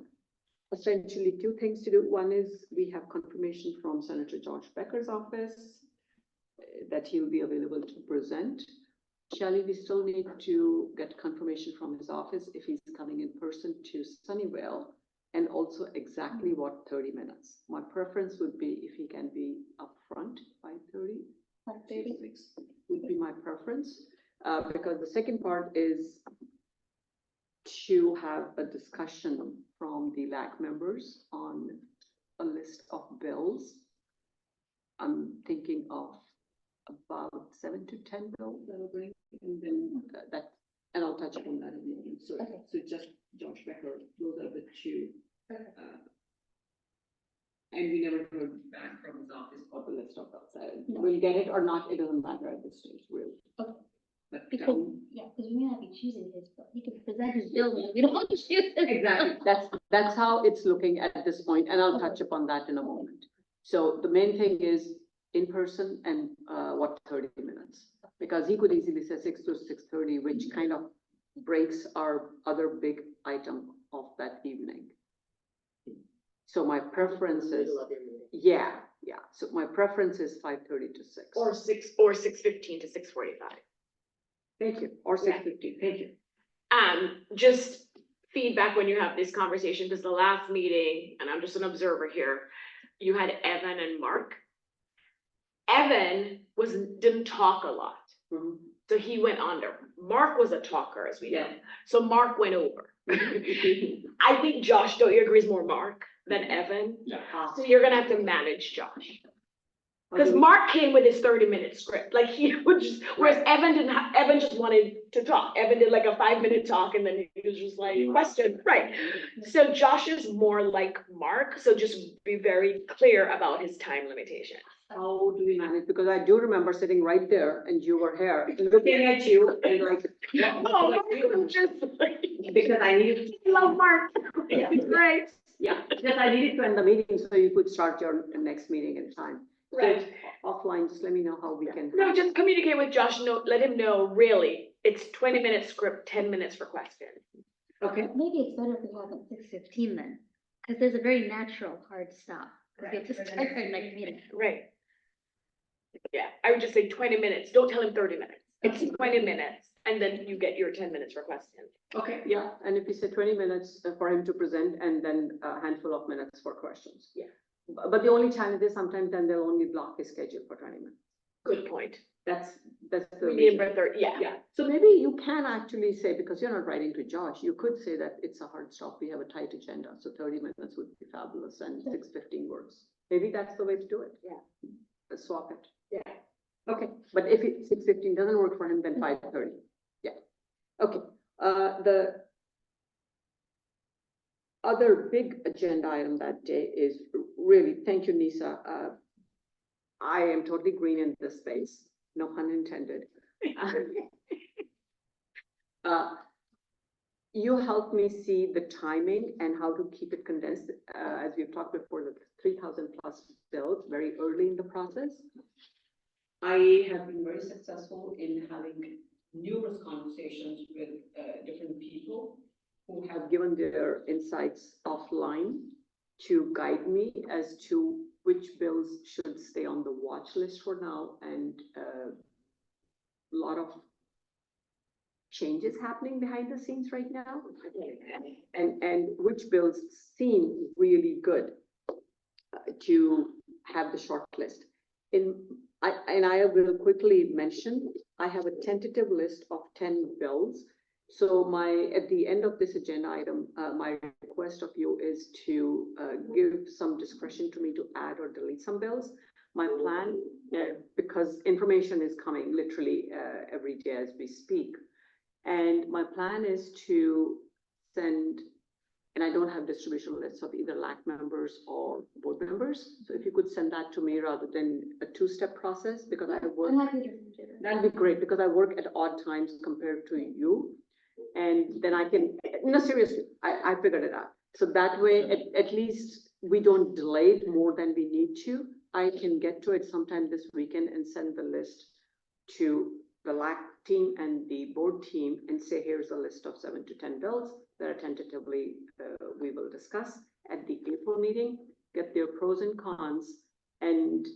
Essentially, two things to do. One is we have confirmation from Senator George Becker's office that he will be available to present. Shelley, we still need to get confirmation from his office if he's coming in person to Sunnyvale, and also exactly what 30 minutes. My preference would be if he can be upfront by 30. 30. Would be my preference. Because the second part is to have a discussion from the LAC members on a list of bills. I'm thinking of about 7 to 10 bills that will bring, and then and I'll touch on that in a moment. So, Okay. so just Josh Becker, those are the two And we never heard back from his office about the list of bills. We'll get it or not, it doesn't matter at this stage, really. Okay. But, Because, yeah, because we may not be choosing his bill. He could present his bill, but we don't want to choose his. exactly, that's how it's looking at this point, and I'll touch upon that in a moment. So the main thing is in person and, 30 minutes? Because he could easily say 6 to 6:30, which kind of breaks our other big item of that evening. So my preference is, yeah, so my preference is 5:30 to 6. Or 6:15 to 6:45. Thank you, or 6:15, thank you. Just feedback when you have this conversation, because the last meeting, and I'm just an observer here, you had Evan and Mark. Evan didn't talk a lot, Mhm. so he went under. Mark was a talker, as we know, Yeah. so Mark went over. I think Josh, don't you agree, is more Mark than Evan? So you're gonna have to manage Josh. Because Mark came with his 30-minute script, like he would just, whereas Evan didn't have, Evan just wanted to talk. Evan did like a 5-minute talk and then he was just like, question, right? So Josh is more like Mark, so just be very clear about his time limitation. How do we manage? Because I do remember sitting right there and you were here, looking at you and like. Oh, I'm just like, Because I needed. I love Mark. Yeah. It's great. Yeah, because I needed to end the meeting so you could start your next meeting in time. So Right. offline, just let me know how we can. No, just communicate with Josh, no, let him know, really, it's 20-minute script, 10 minutes for questions. Okay. Maybe it's better if we have it 6:15 then, because there's a very natural hard stop. Because we have to start our next meeting. Right. Yeah, I would just say 20 minutes, don't tell him 30 minutes, it's 20 minutes, and then you get your 10 minutes for questions. Okay, yeah, and if you say 20 minutes for him to present and then a handful of minutes for questions. Yeah. But the only challenge is sometimes then they'll only block his schedule for 20 minutes. Good point. That's the. We need reason. for 30, yeah. Yeah, so maybe you can actually say, because you're not writing to Josh, you could say that it's a hard stop, we have a tight agenda, so 30 minutes would be fabulous and 6:15 works. Maybe that's the way to do it. Yeah. Let's swap it. Yeah. Okay, but if 6:15 doesn't work for him, then 5:30. Yeah. Okay, the other big agenda item that day is really, thank you, Nisa. I am totally green in this space, no pun intended. You helped me see the timing and how to keep it condensed, as we've talked before, the 3,000 plus bills very early in the process. I have been very successful in having numerous conversations with different people who have given their insights offline to guide me as to which bills should stay on the watch list for now, and a lot of changes happening behind the scenes right now, and which bills seem really good to have the short list. I will quickly mention, I have a tentative list of 10 bills. So at the end of this agenda item, my request of you is to give some discretion to me to add or delete some bills. My plan, because information is coming literally every day as we speak. And my plan is to send, and I don't have distribution lists of either LAC members or board members. So if you could send that to me rather than a two-step process, because I work. I'm happy to consider. That'd be great, because I work at odd times compared to you. And then I can, no, seriously, I figured it out. So that way, at least we don't delay it more than we need to. I can get to it sometime this weekend and send the list to the LAC team and the board team and say, here's a list of 7 to 10 bills that are tentatively we will discuss at the April meeting, get their pros and cons, and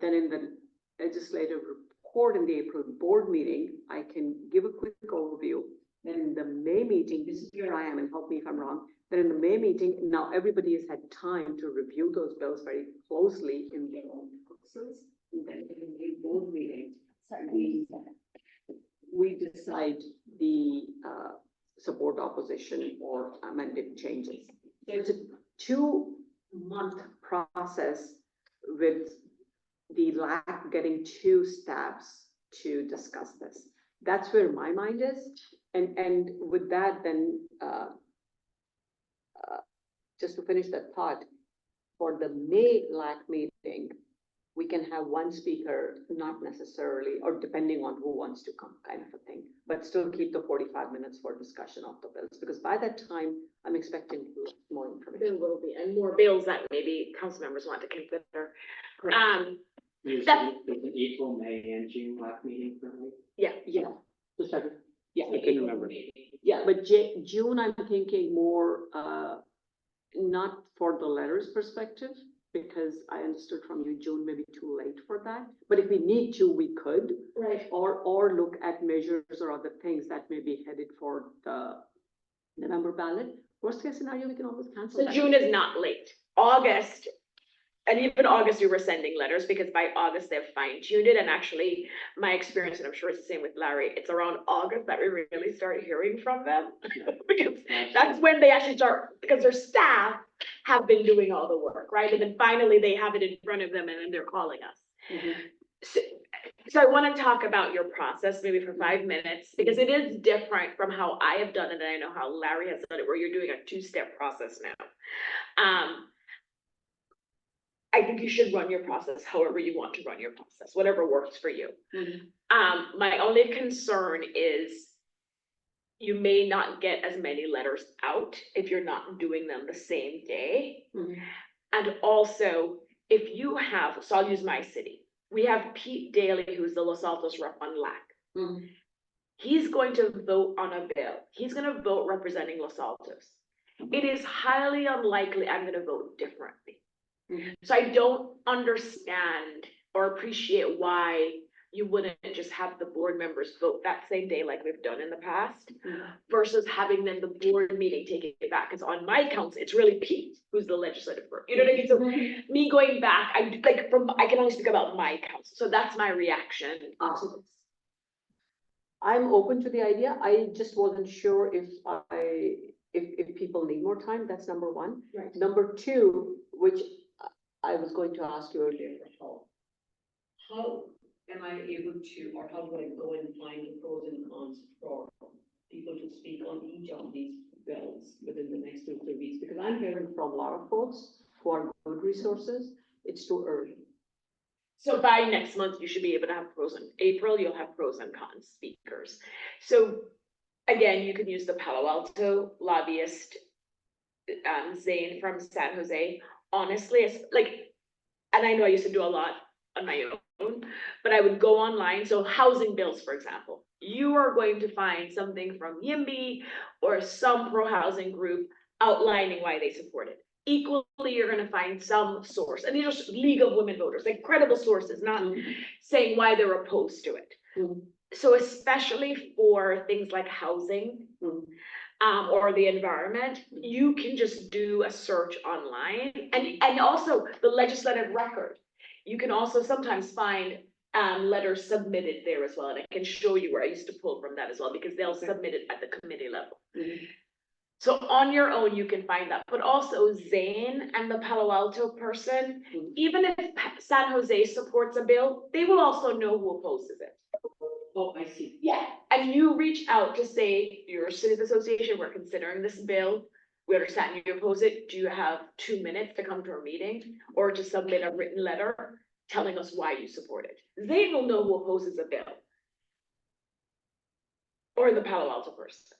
then in the legislative report in the April board meeting, I can give a quick overview. Then in the May meeting, this is where I am, and help me if I'm wrong. Then in the May meeting, now everybody has had time to review those bills very closely in their own boxes. And then in the May board meeting, we decide the support, opposition, or amended changes. So it's a 2-month process with the LAC getting 2 stabs to discuss this. That's where my mind is. And with that, then just to finish that thought, for the May LAC meeting, we can have one speaker, not necessarily, or depending on who wants to come, kind of a thing, but still keep the 45 minutes for discussion of the bills, because by that time, I'm expecting more information. There will be, and more bills that maybe council members want to consider. There's That- there's an April, May, and June last meeting currently. Yeah, Yeah, Just a second. yeah. I couldn't remember. Yeah, but June, I'm thinking more, not for the letters perspective, because I understood from you, June may be too late for that. But if we need to, we could, right. or look at measures or other things that may be headed for the November ballot. Worst case scenario, we can always cancel So that. June is not late. August, and even August, we were sending letters because by August they've fine tuned it. And actually, my experience, and I'm sure it's the same with Larry, it's around August that we really start hearing from them. Because that's when they actually start, because their staff have been doing all the work, right? And then finally they have it in front of them and then they're calling us. Mhm. So I want to talk about your process maybe for 5 minutes, because it is different from how I have done it, and I know how Larry has done it, where you're doing a 2-step process now. I think you should run your process however you want to run your process, whatever works for you. Mhm. My only concern is you may not get as many letters out if you're not doing them the same day. Mhm. And also, if you have, so I'll use my city. We have Pete Daly, who's the Los Altos rep on LAC. Mhm. He's going to vote on a bill. He's gonna vote representing Los Altos. It is highly unlikely I'm gonna vote differently. Mhm. So I don't understand or appreciate why you wouldn't just have the board members vote that same day like we've done in the past, Mhm. versus having then the board meeting take it back. Because on my council, it's really Pete who's the legislative group. You know what I mean? So me going back, I can only speak about my council. So that's my reaction to this. I'm open to the idea. I just wasn't sure if people need more time. That's number one. Right. Number two, which I was going to ask you earlier. How am I able to, or how do I go and find the pros and cons for people to speak on each of these bills within the next 2 or 3 weeks? Because I'm hearing From a lot of folks who are good resources, it's too early. So by next month, you should be able to have April, you'll have pros and cons speakers. So again, you can use the Palo Alto lobbyist, Zane from San Jose. Honestly, it's like, and I know I used to do a lot on my own, but I would go online. So housing bills, for example, you are going to find something from YIMBY or some pro-housing group outlining why they support it. Equally, you're gonna find some source, and these are just League of Women Voters, like credible sources, not saying why they're opposed to it. Mhm. So especially for things like housing, or the environment, you can just do a search online, and also the legislative record. You can also sometimes find letters submitted there as well, and I can show you where I used to pull from that as well, because they'll submit it at the committee level. Mhm. So on your own, you can find that, but also Zane and the Palo Alto person, Mhm. even if San Jose supports a bill, they will also know who opposes it. oh, I see. Yeah, and you reach out to say, your cities association, we're considering this bill. We understand you oppose it. Do you have 2 minutes to come to our meeting or to submit a written letter telling us why you support it? They will know who opposes a bill. Or the Palo Alto person.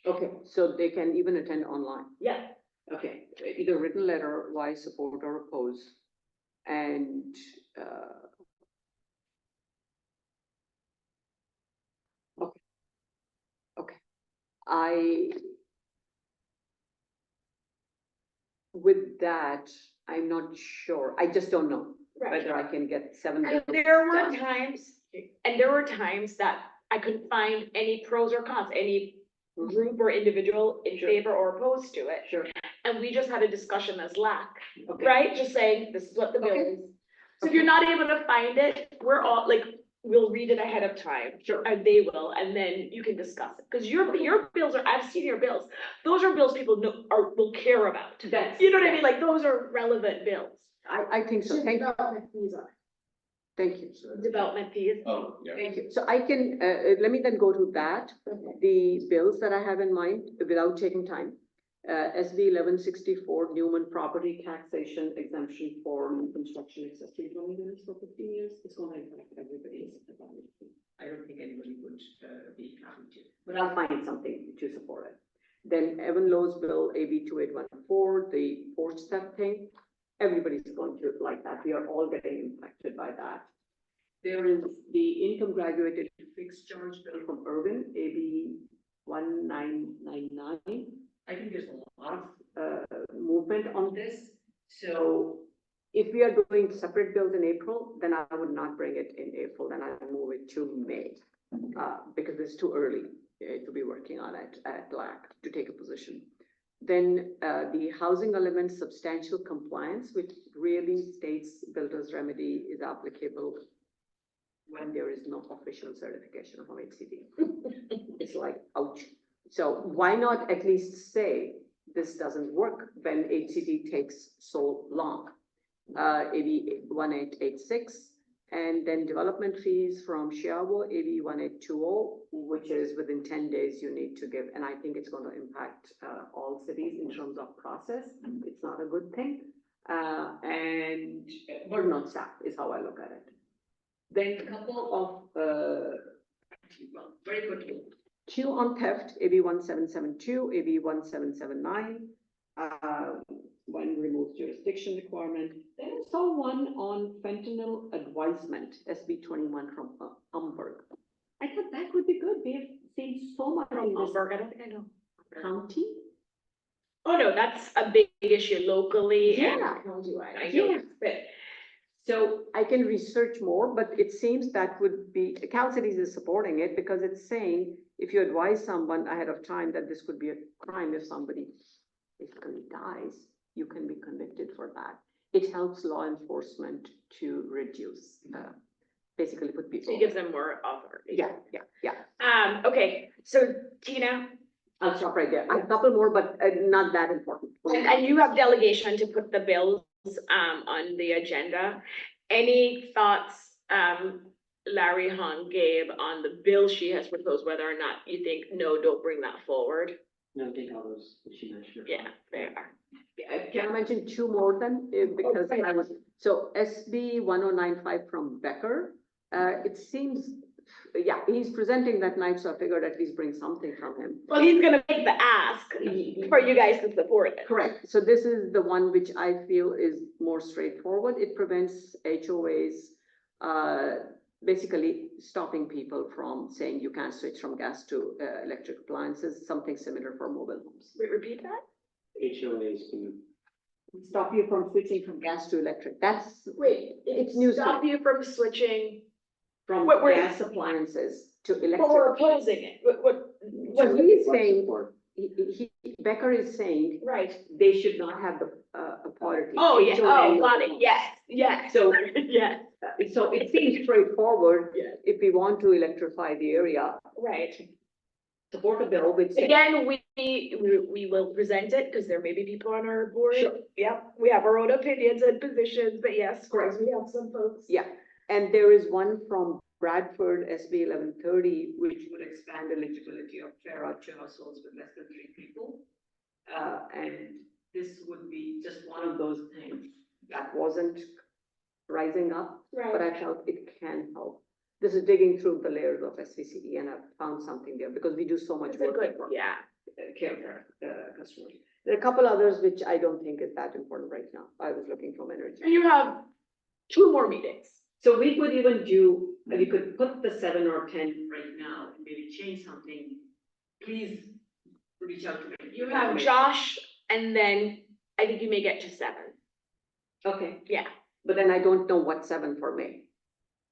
Okay, so they can even attend online. Yeah, Okay, either written letter, why support or oppose, and, okay. Okay, with that, I'm not sure, I just don't know right. whether I can get 7 And bills there were done. times that I couldn't find any pros or cons, any Mhm. group or individual in Sure. favor or opposed to it. Sure, And we just had a discussion as LAC, okay. right? Just saying, this is what the bill Okay. is. So if you're not able to find it, we're all, like, we'll read it ahead of time. Sure. And they will, and then you can discuss it. Because your bills are, I've seen your bills. Those are bills people know, will care about. That's- You know what I mean? Like, those are relevant bills. I think so, thank you, Development fees are. thank you. Development fees. Oh, yeah. Thank you. So I can, let me then go to that, the bills that I have in mind without taking time. SB 1164, Newman property taxation exemption for new construction accessory dwelling units for 15 years. It's gonna impact everybody. I don't think anybody would be happy to, but I'll find something to support it. Then Evan Lowe's bill, AB 2814, the porch step thing. Everybody's going to like that. We are all getting impacted by that. There is the income graduated fixed charge bill from Urban, AB 1999. I think there's a lot of movement on this. So if we are doing separate bills in April, then I would not bring it in April, then I'll move it to May. Because it's too early to be working on it at LAC to take a position. Then the housing element substantial compliance, which really states builder's remedy is applicable when there is no official certification from HCD. It's like, ouch. So why not at least say this doesn't work when HCD takes so long? AB 1886, and then development fees from Chiavo, AB 1820, which is within 10 days you need to give, and I think it's going to impact all cities in terms of process. It's not a good thing. And burden on staff is how I look at it. Then a couple of, well, very quickly. Two on theft, AB 1772, AB 1779. One removes jurisdiction requirement. Then I saw one on fentanyl advisement, SB 21 from Umberg. I thought that would be good. We have seen so much From in this Hamburg, I don't think I know. county. Oh, no, that's a big issue locally and Yeah. countywide. I Yeah. know, but So I can research more, but it seems that would be, Cal Cities is supporting it because it's saying if you advise someone ahead of time that this could be a crime if somebody basically dies, you can be convicted for that. It helps law enforcement to reduce, basically put so people. it gives them more authority. Yeah. Okay, so Tina, I'll stop right there. I have a couple more, but not that important. and you have delegation to put the bills on the agenda. Any thoughts, Larry, Han, Gabe, on the bill she has proposed, whether or not you think, no, don't bring that forward? No, I think all those that she mentioned. Yeah, there are. Can I mention two more then? Because I was, so SB 1095 from Becker, it seems, yeah, he's presenting that night, so I figured at least bring something from him. Well, he's gonna make the ask for you guys to support it. Correct. So this is the one which I feel is more straightforward. It prevents HOAs, basically stopping people from saying you can't switch from gas to electric appliances, something similar for mobile homes. Wait, repeat that? HOAs can. Stop you from switching from gas to electric. That's, Wait, it's new stop stuff. you from switching, From What we're- gas appliances to but we're electric. opposing it. So he's saying, Becker is saying Right. they should not have the authority. Oh, yeah, HOA oh, got it, yes. So- Yes, So it seems straightforward. Yes. If we want to electrify the area, right. support a bill which. Again, we will present it, because there may be people on our board. Sure. Yep, we have our own opinions and positions, but yes, of course, we have some folks. Yeah, and there is one from Bradford, SB 1130, which would expand eligibility of Clara to households with less than 3 people. And this would be just one of those things that wasn't rising up, but I felt it can help. This is digging through the layers of SVCE, and I've found something there because we do so much It's a work. good, for yeah. care for customers. There are a couple others which I don't think is that important right now. I was looking from energy. And you have 2 more meetings. So we could even do, we could put the 7 or 10 right now and maybe change something. Please reach out to me. You have Josh, and then I think you may get to 7. Okay, Yeah, but then I don't know what 7 for me.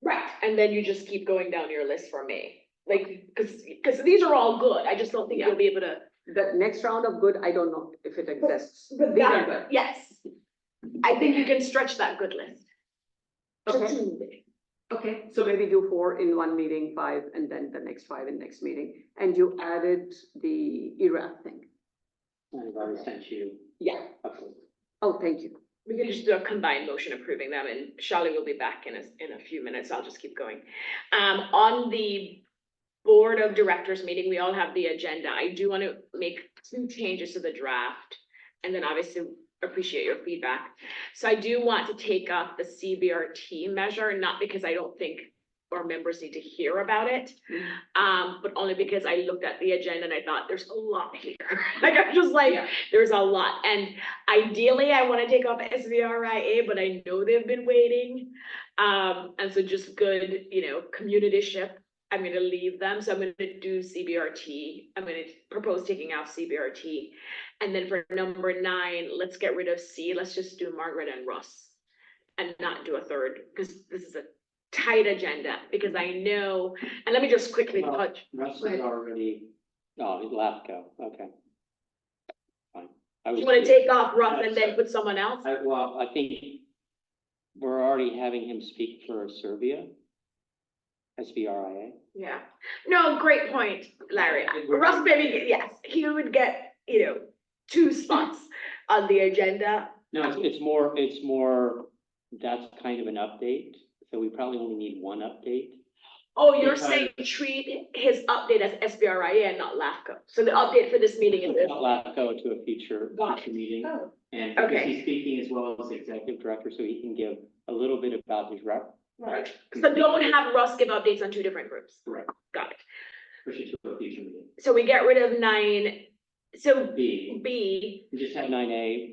right. And then you just keep going down your list for me. Like, because these are all good. I just don't think you'll be able to. The next round of good, I don't know if it exists. But These are that, good. yes. I think you can stretch that good list. Okay. Okay, so maybe do 4 in one meeting, 5, and then the next 5 in next meeting. And you added the ERAF thing. I've already sent you. Yeah. Okay. Oh, thank you. We can just do a combined motion approving them, and Shelley will be back in a few minutes. I'll just keep going. On the board of directors meeting, we all have the agenda. I do want to make some changes to the draft. And then obviously appreciate your feedback. So I do want to take up the CBRT measure, not because I don't think our members need to hear about it. But only because I looked at the agenda and I thought there's a lot here. Like, I'm just like, Yeah. there's a lot. And ideally I want to take up SVRIA, but I know they've been waiting. And so just good, communityship. I'm gonna leave them, so I'm gonna do CBRT. I'm gonna propose taking out CBRT. And then for number 9, let's get rid of C. Let's just do Margaret and Russ. And not do a third, because this is a tight agenda, because I know, and let me just quickly Well, touch. Russ Go is ahead. already, oh, LAFCO, okay. Fine. You wanna take off Russ and then put someone else? Well, I think we're already having him speak for Serbia. SBRIA. Yeah. No, great point, Larry. We're- Russ maybe, yes, he would get, 2 spots on the agenda. No, it's more, that's kind of an update, so we probably only need one update. Oh, you're Because- saying treat his update as SBRIA and not LAFCO. So the update for this meeting is this. Not LAFCO to a future Got it. meeting, Oh, and because Okay. he's speaking as well as executive director, so he can give a little bit about his rep. Right. So don't have Russ give updates on 2 different groups. Correct. Got it. Push it to a future meeting. So we get rid of 9. So B, B, we just have 9A,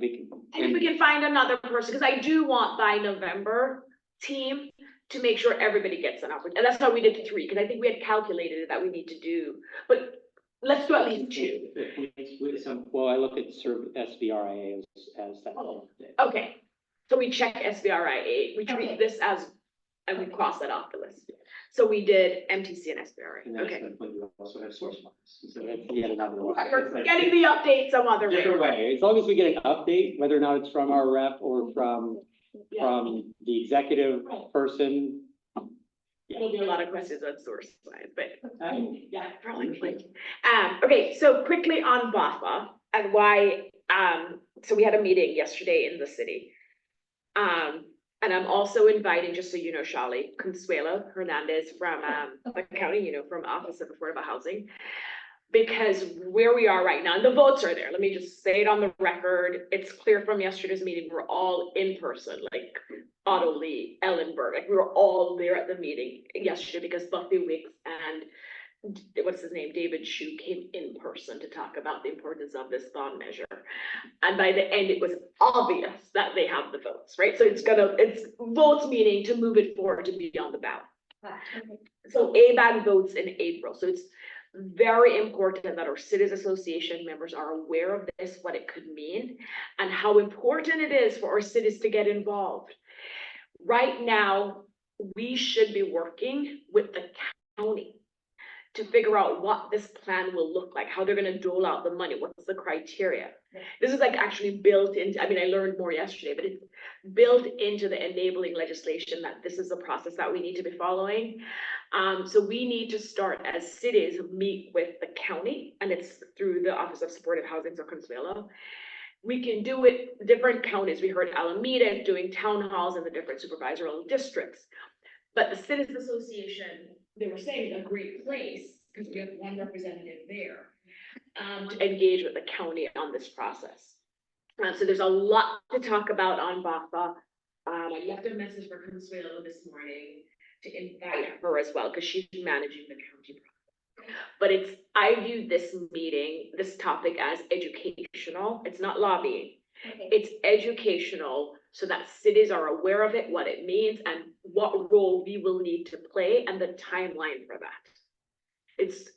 and if we can find another person, because I do want by November, team, to make sure everybody gets an opportunity. And that's how we did 3, because I think we had calculated that we need to do, but let's do at least 2. Well, I look at SBRIA as that. Oh. Okay, so we check SBRIA, we treat Okay. this as, and we cross that off the list. So we did MTC and And SBRIA, that's okay. when you also have source funds, so that's yet another one. We're getting the update some other way. Different way, as long as we get an update, whether or not it's from our rep or from Yeah. the executive person. There'll be a lot of questions on source science, but yeah, probably. Understood. Okay, so quickly on BAFA and why, so we had a meeting yesterday in the city. And I'm also inviting, just so you know, Shali Consuelo Hernandez from, the county, from Office of Affordable Housing. Because where we are right now, and the votes are there, let me just say it on the record, it's clear from yesterday's meeting, we're all in person, like Otto Lee, Ellenberg, like we were all there at the meeting yesterday because Buffy Wicks and what's his name, David Shu came in person to talk about the importance of this bond measure. And by the end, it was obvious that they have the votes, right? So it's votes meaning to move it forward to be on the ballot. So ABAG votes in April, so it's very important that our Cities Association members are aware of this, what it could mean, and how important it is for our cities to get involved. Right now, we should be working with the county to figure out what this plan will look like, how they're gonna dole out the money, what's the criteria. This is like actually built into, I learned more yesterday, but it's built into the enabling legislation that this is a process that we need to be following. So we need to start as cities meet with the county, and it's through the Office of Supportive Housing, so Consuelo. We can do it, different counties, we heard Alameda is doing town halls in the different supervisory districts. But the Cities Association, they were saying a great place, because we have one representative there, to engage with the county on this process. So there's a lot to talk about on BAFA. I left a message for Consuelo this morning to invite her as well, because she's managing the county process. But I view this meeting, this topic as educational. It's not lobbying. Okay. It's educational so that cities are aware of it, what it means, and what role we will need to play and the timeline for that. It's,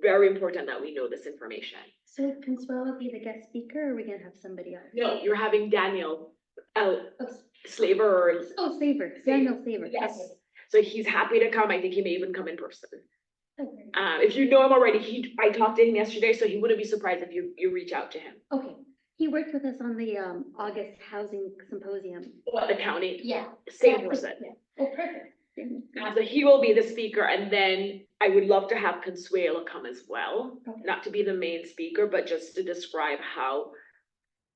very important that we know this information. So would Consuelo be the guest speaker, or are we gonna have somebody else? No, you're having Daniel Oh, Slaver. Saver, Daniel Saver. Yes. So he's happy to come. I think he may even come in person. Okay. If you know him already, I talked to him yesterday, so he wouldn't be surprised if you reach out to him. Okay, he worked with us on the August housing symposium. What, the county? Yeah. Same person. Yeah. Oh, perfect. So he will be the speaker, and then I would love to have Consuelo come as well. Okay. Not to be the main speaker, but just to describe how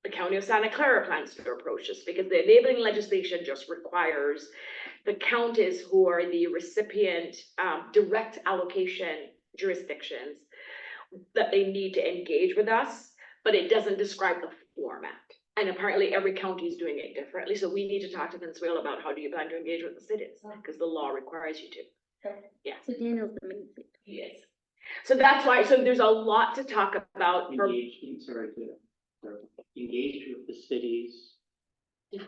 the county of Santa Clara plans to approach this, because the enabling legislation just requires the counties who are the recipient, direct allocation jurisdictions, that they need to engage with us, but it doesn't describe the format. And apparently every county is doing it differently, so we need to talk to Venezuela about how do you plan to engage with the cities, because the law requires you to. Yeah. So Daniel's the main thing. Yes. So that's why, so there's a lot to talk about. Engage with the cities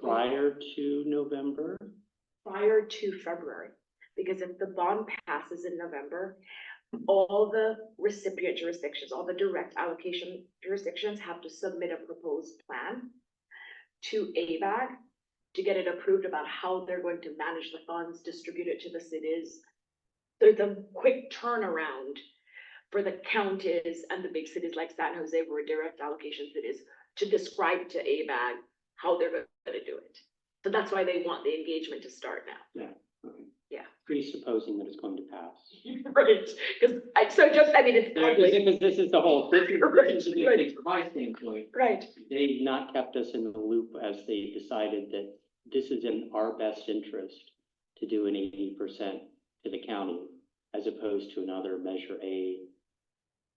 prior to November. Prior to February, because if the bond passes in November, all the recipient jurisdictions, all the direct allocation jurisdictions have to submit a proposed plan to ABAG to get it approved about how they're going to manage the funds, distribute it to the cities. There's a quick turnaround for the counties and the big cities like San Jose, where direct allocation cities, to describe to ABAG how they're gonna do it. So that's why they want the engagement to start now. Yeah. Okay. Yeah. Presupposing that it's going to pass. Right, because it's ugly. Because this is the whole, this is the big Right. thing from my standpoint. Right, They've not kept us in the loop as they decided that this is in our best interest to do an 80% to the county, as opposed to another Measure A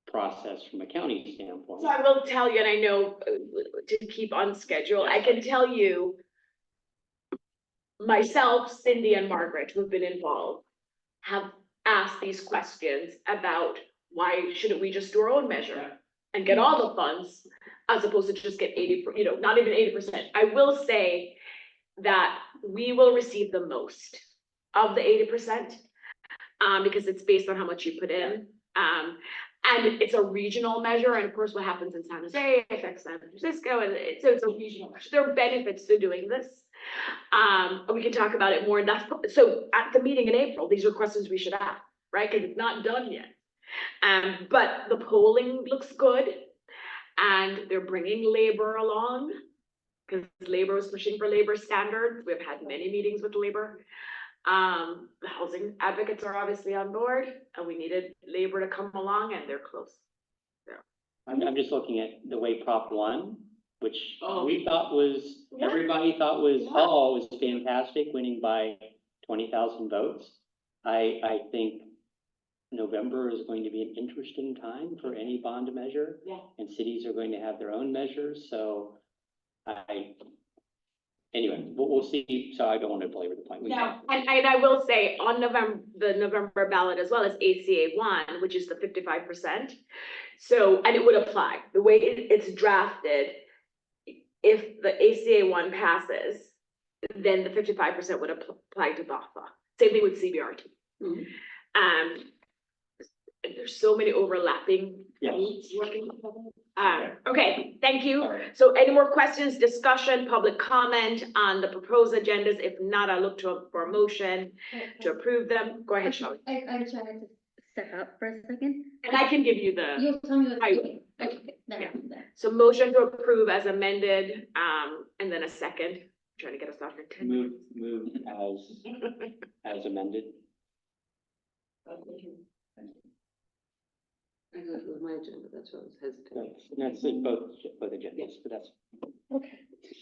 process from a county standpoint. so I will tell you, and I know to keep on schedule, I can tell you, myself, Cindy and Margaret, who've been involved, have asked these questions about why shouldn't we just do our own measure and get all the funds, as opposed to just get 80, not even 80%. I will say that we will receive the most of the 80%, because it's based on how much you put in. And it's a regional measure, and of course, what happens in San Jose affects San Francisco, and so it's a regional measure. There are benefits to doing this. We can talk about it more, and so at the meeting in April, these are questions we should ask, right? Because it's not done yet. But the polling looks good, and they're bringing labor along, because labor is pushing for labor standards. We've had many meetings with labor. The housing advocates are obviously on board, and we needed labor to come along, and they're close. I'm just looking at the way Prop 1, which Oh. we thought was, Yeah. everybody thought was, Yeah. oh, it was fantastic, winning by 20,000 votes. I think November is going to be an interesting time for any bond measure. Yeah. And cities are going to have their own measures, so anyway, we'll see. So I don't want to belabor the point. No, and I will say on the November ballot as well as ACA 1, which is the 55%. So, and it would apply, the way it's drafted, if the ACA 1 passes, then the 55% would apply to BAFA. Same thing with CBRT. There's so many overlapping Yes. needs working. Okay, thank you. All right. So any more questions, discussion, public comment on the proposed agendas? If not, I'll look for a motion to approve them. Go ahead, Shelley. I'm trying to step out for a second. And I can give you the, You'll tell me what. I will. Okay, never Yeah. mind that. so motion to approve as amended, and then a second. Trying to get us off in 10 Move, minutes. as amended. I know it was my agenda, that's why I was hesitant. That's it, both agendas, but that's. Okay,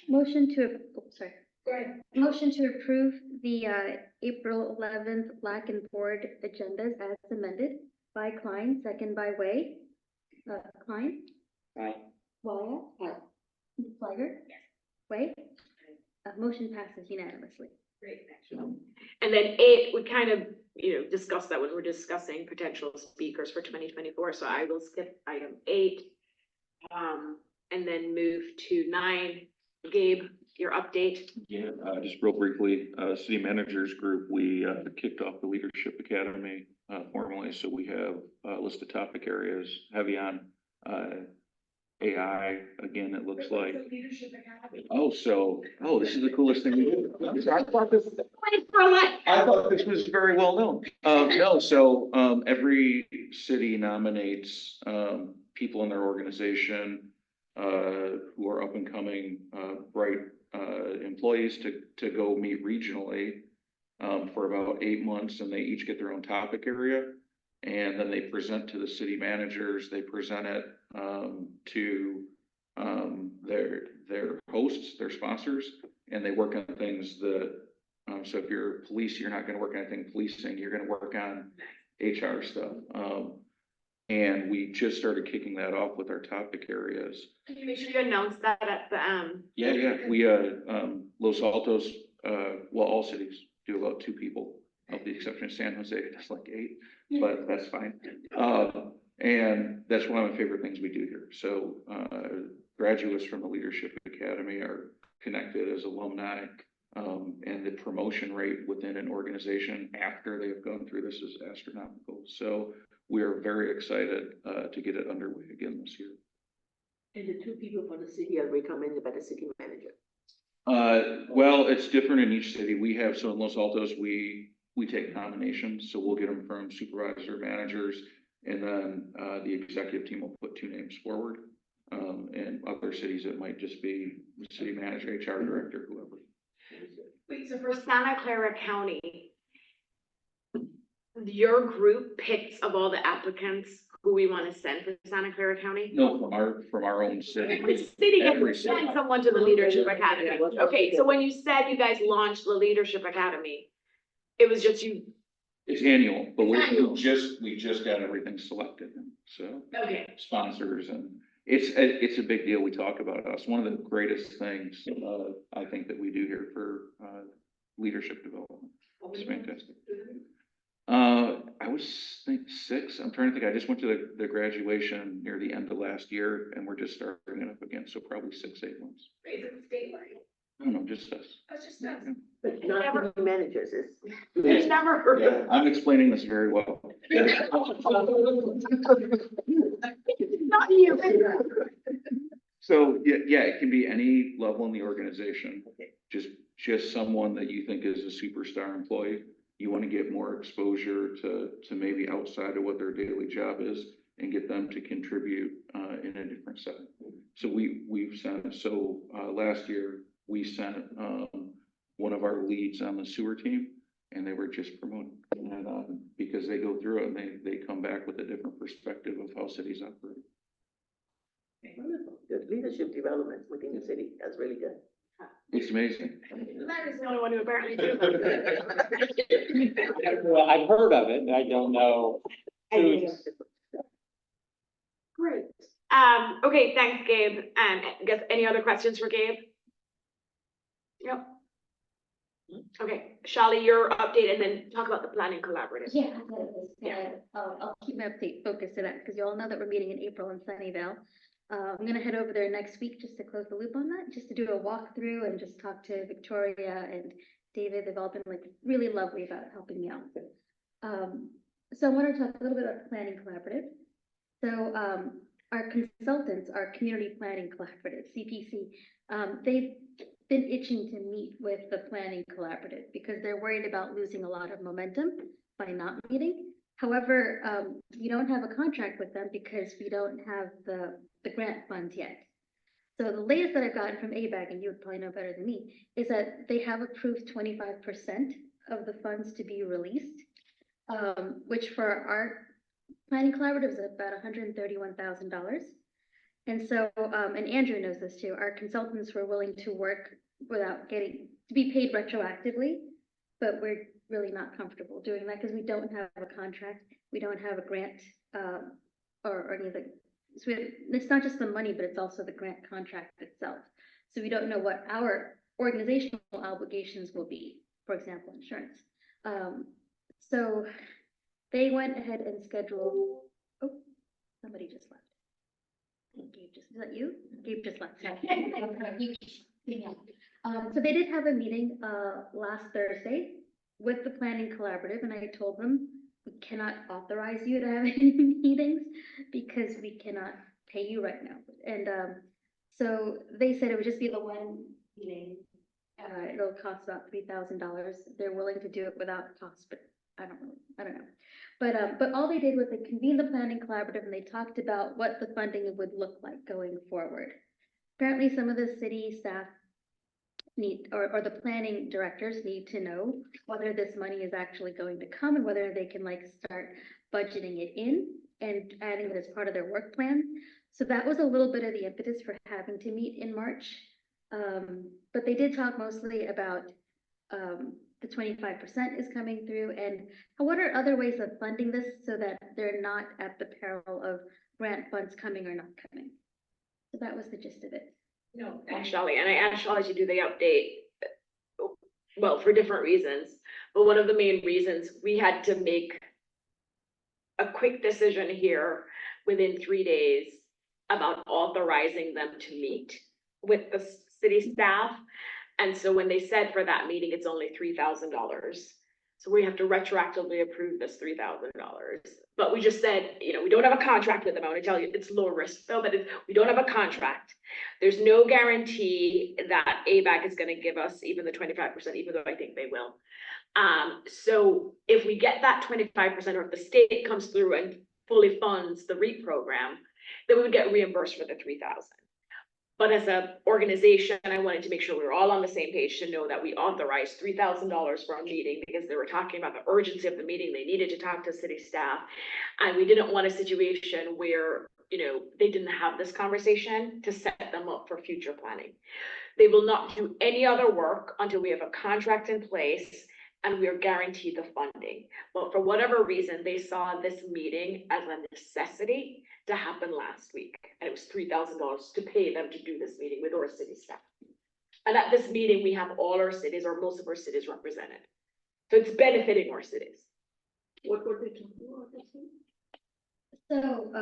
motion to, sorry. Go ahead. Motion to approve the April 11th Black and Board agendas as amended by Klein, second by Way. Klein, Right. Wyatt. Flagger. Way. Motion passes unanimously. Great. And then 8, we kind of, discussed that when we're discussing potential speakers for 2024, so I will skip item 8. And then move to 9. Gabe, your update. Yeah, just real briefly, city managers group, we kicked off the Leadership Academy formally, so we have a list of topic areas, heavy on AI, again, it looks like. This is the coolest thing we do. I thought this was very well known. Every city nominates people in their organization who are up and coming, bright employees to go meet regionally for about 8 months, and they each get their own topic area. And then they present to the city managers, they present it to their hosts, their sponsors, and they work on things that, so if you're police, you're not gonna work on anything policing, you're gonna work on HR stuff. And we just started kicking that off with our topic areas. Can you make sure you announce that at the, Yeah, we, Los Altos, well, all cities do about 2 people, with the exception of San Jose, that's like 8, but that's fine. And that's one of my favorite things we do here. So, graduates from the Leadership Academy are connected as alumni. And the promotion rate within an organization after they've gone through this is astronomical. So we are very excited, to get it underway again this year. And the 2 people from the city are recommended by the city manager. Well, it's different in each city. We have, so in Los Altos, we take nominations, so we'll get them from supervisor managers. And then, the executive team will put 2 names forward. And other cities, it might just be the city manager, HR director, whoever. wait, so for Santa Clara County, your group picks of all the applicants who we want to send for Santa Clara County? No, from our own city. Every city Every can city. send someone to the Leadership Academy. Okay, so when you said you guys launched the Leadership Academy, it was just you, It's annual, but It's annual. we just got everything selected, so okay, sponsors and it's a big deal. We talk about us. One of the greatest things, I think that we do here for, leadership development. It's fantastic. I was think 6. I'm trying to think. I just went to the graduation near the end of last year and we're just starting it up again. So probably 6, 8 months. is it statewide? I don't know, just us. That's just us. But Never- not the managers, I've never heard of Yeah, I'm explaining this very well. Not you. So, yeah, it can be any level in the organization. Just someone that you think is a superstar employee. You want to get more exposure to maybe outside of what their daily job is and get them to contribute, in a different setting. So we've sent, last year, we sent, one of our leads on the sewer team and they were just promoted. And, because they go through it and they come back with a different perspective of how cities operate. Wonderful. The leadership development within the city, that's really good. It's amazing. That is the only one who apparently do. Well, I've heard of it, I don't know. Great. Okay, thanks, Gabe. I guess any other questions for Gabe? Yep. Okay, Shali, your update and then talk about the planning collaborative. Yeah, I was I'll keep my update focused to that, because you all know that we're meeting in April in Sunnyvale. I'm gonna head over there next week just to close the loop on that, just to do a walkthrough and just talk to Victoria and David. They've all been like really lovely about helping me out. So I want to talk a little bit about the planning collaborative. So, our consultants, our community planning collaborative, CPC, they've been itching to meet with the planning collaborative because they're worried about losing a lot of momentum by not meeting. However, we don't have a contract with them because we don't have the grant funds yet. So the latest that I've gotten from ABAG, and you would probably know better than me, is that they have approved 25% of the funds to be released, which for our planning collaborative is about $131,000. And so, and Andrew knows this too, our consultants were willing to work without getting, to be paid retroactively, but we're really not comfortable doing that because we don't have a contract, we don't have a grant, or any of the, so it's not just the money, but it's also the grant contract itself. So we don't know what our organizational obligations will be, for example, insurance. So they went ahead and scheduled, oh, somebody just left. Gabe just, is that you? Gabe just left. So they did have a meeting, last Thursday with the planning collaborative, and I told them we cannot authorize you to have any meetings because we cannot pay you right now. And, so they said it would just be the one meeting. It'll cost about $3,000. They're willing to do it without cost, but I don't know. But all they did was they convened the planning collaborative and they talked about what the funding would look like going forward. Apparently some of the city staff need, or the planning directors need to know whether this money is actually going to come and whether they can like start budgeting it in and adding it as part of their work plan. So that was a little bit of the impetus for having to meet in March. But they did talk mostly about, the 25% is coming through, and what are other ways of funding this so that they're not at the peril of grant funds coming or not coming? So that was the gist of it. No, actually, and I asked Shelley to do the update, well, for different reasons, but one of the main reasons, we had to make a quick decision here within 3 days about authorizing them to meet with the city staff. And so when they said for that meeting, it's only $3,000. So we have to retroactively approve this $3,000. But we just said, we don't have a contract with them. I want to tell you, it's low risk though, but we don't have a contract. There's no guarantee that ABAC is going to give us even the 25%, even though I think they will. So if we get that 25%, or if the state comes through and fully funds the REAP program, then we would get reimbursed for the 3,000. But as an organization, I wanted to make sure we were all on the same page to know that we authorized $3,000 for a meeting, because they were talking about the urgency of the meeting. They needed to talk to city staff. And we didn't want a situation where, they didn't have this conversation to set them up for future planning. They will not do any other work until we have a contract in place and we are guaranteed the funding. But for whatever reason, they saw this meeting as a necessity to happen last week. And it was $3,000 to pay them to do this meeting with our city staff. And at this meeting, we have all our cities, or most of our cities, represented. So it's benefiting our cities. What were they talking about this week? So,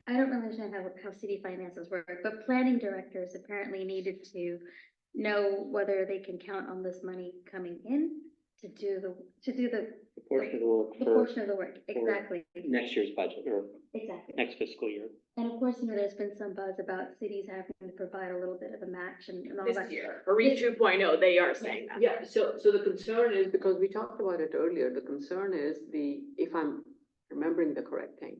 I don't really understand how city finances work, but planning directors apparently needed to know whether they can count on this money coming in to do the Portion of the work the for portion of the work, exactly, next year's budget or exactly. next fiscal year. And of course, there's been some buzz about cities having to provide a little bit of a match and all that. This year, for REAP 2.0, they are saying that. Yeah, so the concern is, because we talked about it earlier, the concern is if I'm remembering the correct thing,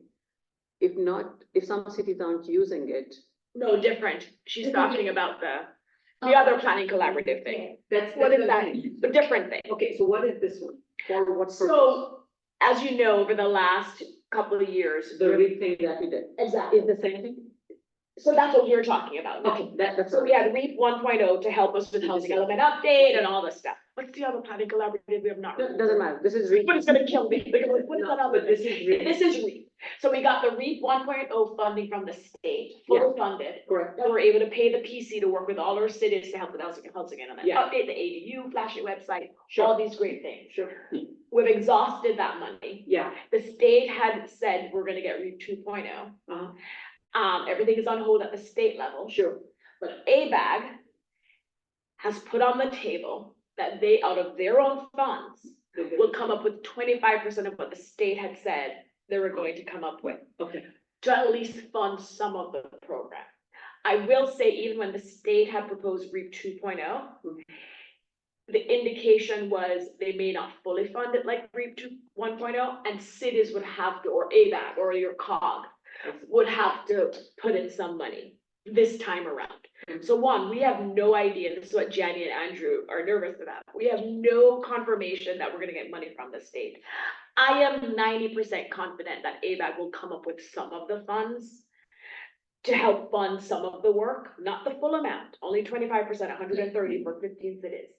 if some cities aren't using it. No, different. She's Okay. talking about the other planning collaborative thing. That's What is the that? thing. The different thing. Okay, so what is this one? For what purpose? So, as you know, over the last couple of years. The REAP thing that we did. Exactly. Is the same thing? So that's what you're talking about. now. Okay, that's. So we had REAP 1.0 to help us with housing element update and all this stuff. What's the other planning collaborative we have not? Doesn't matter, this is REAP. But it's gonna kill me. Like, what is that No, other but this thing? is REAP. This is REAP. So we got the REAP 1.0 funding from the state, fully funded. Correct. That we're able to pay the PC to work with all our cities to help with housing element. Yeah. Update the ADU, flash your website, Sure. all these great things. Sure. We've exhausted that money. Yeah. The state had said we're gonna get REAP 2.0. Everything is on hold at the state level. Sure. But ABAG has put on the table that they, out of their own funds, will come up with 25% of what the state had said they were going to come up with, Okay. to at least fund some of the program. I will say, even when the state had proposed REAP 2.0, the indication was they may not fully fund it like REAP 1.0, and cities would have to, or ABAG, or your COG, would have to put in some money this time around. So one, we have no idea, this is what Jenny and Andrew are nervous about. We have no confirmation that we're gonna get money from the state. I am 90% confident that ABAG will come up with some of the funds to help fund some of the work, not the full amount, only 25%, 130 for 15 cities.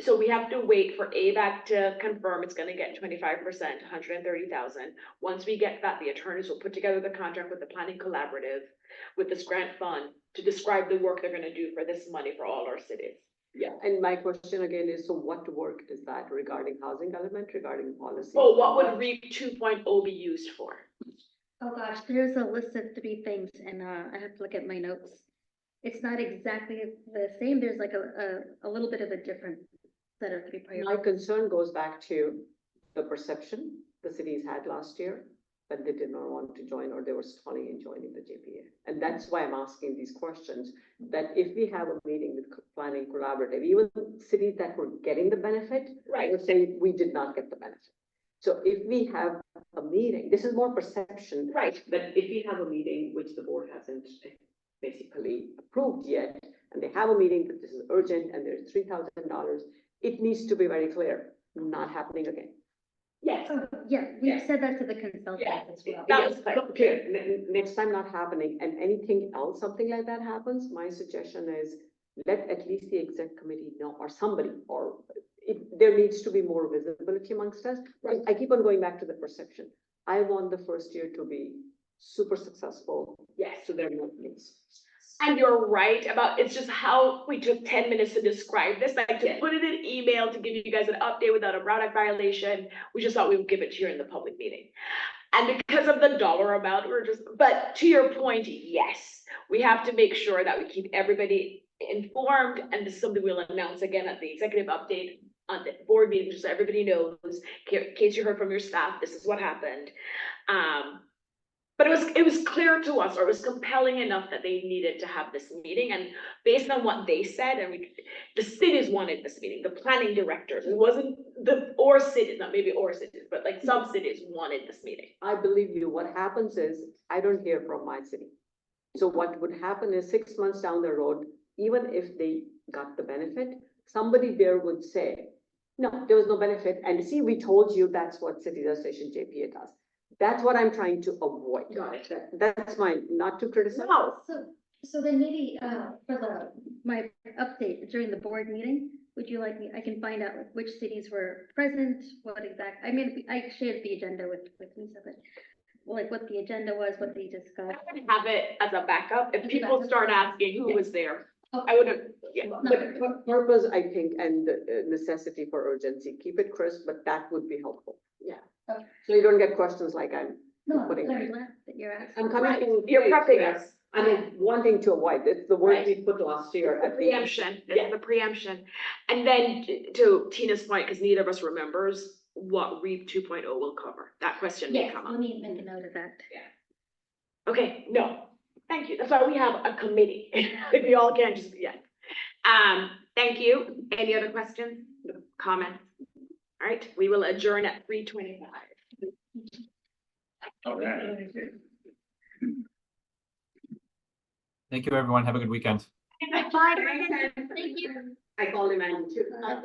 So we have to wait for ABAC to confirm it's gonna get 25%, 130,000. Once we get that, the attorneys will put together the contract with the planning collaborative, with this grant fund, to describe the work they're gonna do for this money for all our cities. Yeah, and my question again is, so what work is that regarding housing element, regarding policy? Oh, what would REAP 2.0 be used for? Oh gosh, there's a list of 3 things and I have to look at my notes. It's not exactly the same. There's like a little bit of a different set of 3 My priorities. concern goes back to the perception the cities had last year, that they did not want to join, or they were stalling in joining the JPA. And that's why I'm asking these questions, that if we have a meeting with planning collaborative, even cities that were getting the benefit, Right. would say we did not get the benefit. So if we have a meeting, this is more perception. Right. But if we have a meeting, which the board hasn't basically approved yet, and they have a meeting that this is urgent and there's $3,000, it needs to be very clear, not happening again. Yeah, Yes. Yeah, we Yeah. said that to the consultant Yeah. as well. That was clear. Okay, next time not happening, and anything else, something like that happens, my suggestion is let at least the exec committee know, or somebody, or there needs to be more visibility amongst us. Right. I keep on going back to the perception. I want the first year to be super successful, Yes. so there are no things. And you're right about, it's just how we took 10 minutes to describe this, like to Yeah. put it in email, to give you guys an update without a Brown Act violation. We just thought we would give it to you in the public meeting. And because of the dollar amount, but to your point, yes, we have to make sure that we keep everybody informed, and this is something we'll announce again at the executive update on the board meeting, just so everybody knows, in case you heard from your staff, this is what happened. But it was clear to us, or it was compelling enough that they needed to have this meeting, and based on what they said, and the cities wanted this meeting, the planning directors, it wasn't cities, not maybe or cities, but like some cities wanted this meeting. I believe you. What happens is, I don't hear from my city. So what would happen is 6 months down the road, even if they got the benefit, somebody there would say, no, there was no benefit. And see, we told you that's what City Association JPA does. That's what I'm trying to avoid. Got it. That's my, not to criticize. No, So then maybe, for my update during the board meeting, would you like me, I can find out like which cities were present, I mean, I shared the agenda with Lisa, but like what the agenda was, what they discussed. I would have it as a backup, if As a people backup. start asking who was there, Oh. I would have, yeah. But for purpose, I think, and the necessity for urgency, keep it crisp, but that would be helpful. Yeah. Okay. So you don't get questions like No, I'm putting- very glad that you're asking. I'm coming Right, to. you're prepping us. And I'm wanting to avoid, it's the word Right. we put last year. The at the- preemption, it's the preemption. And then to Tina's point, because neither of us remembers what REAP 2.0 will cover, that question may Yes, come let up. me make a note of that. Okay, no, thank you, that's why we have a committee, if you all can just, yeah. Thank you, any other questions, comments? All right, we will adjourn at 3:25. All right. Thank you, everyone. Have a good weekend. Thank you. I called him Andy too. Now,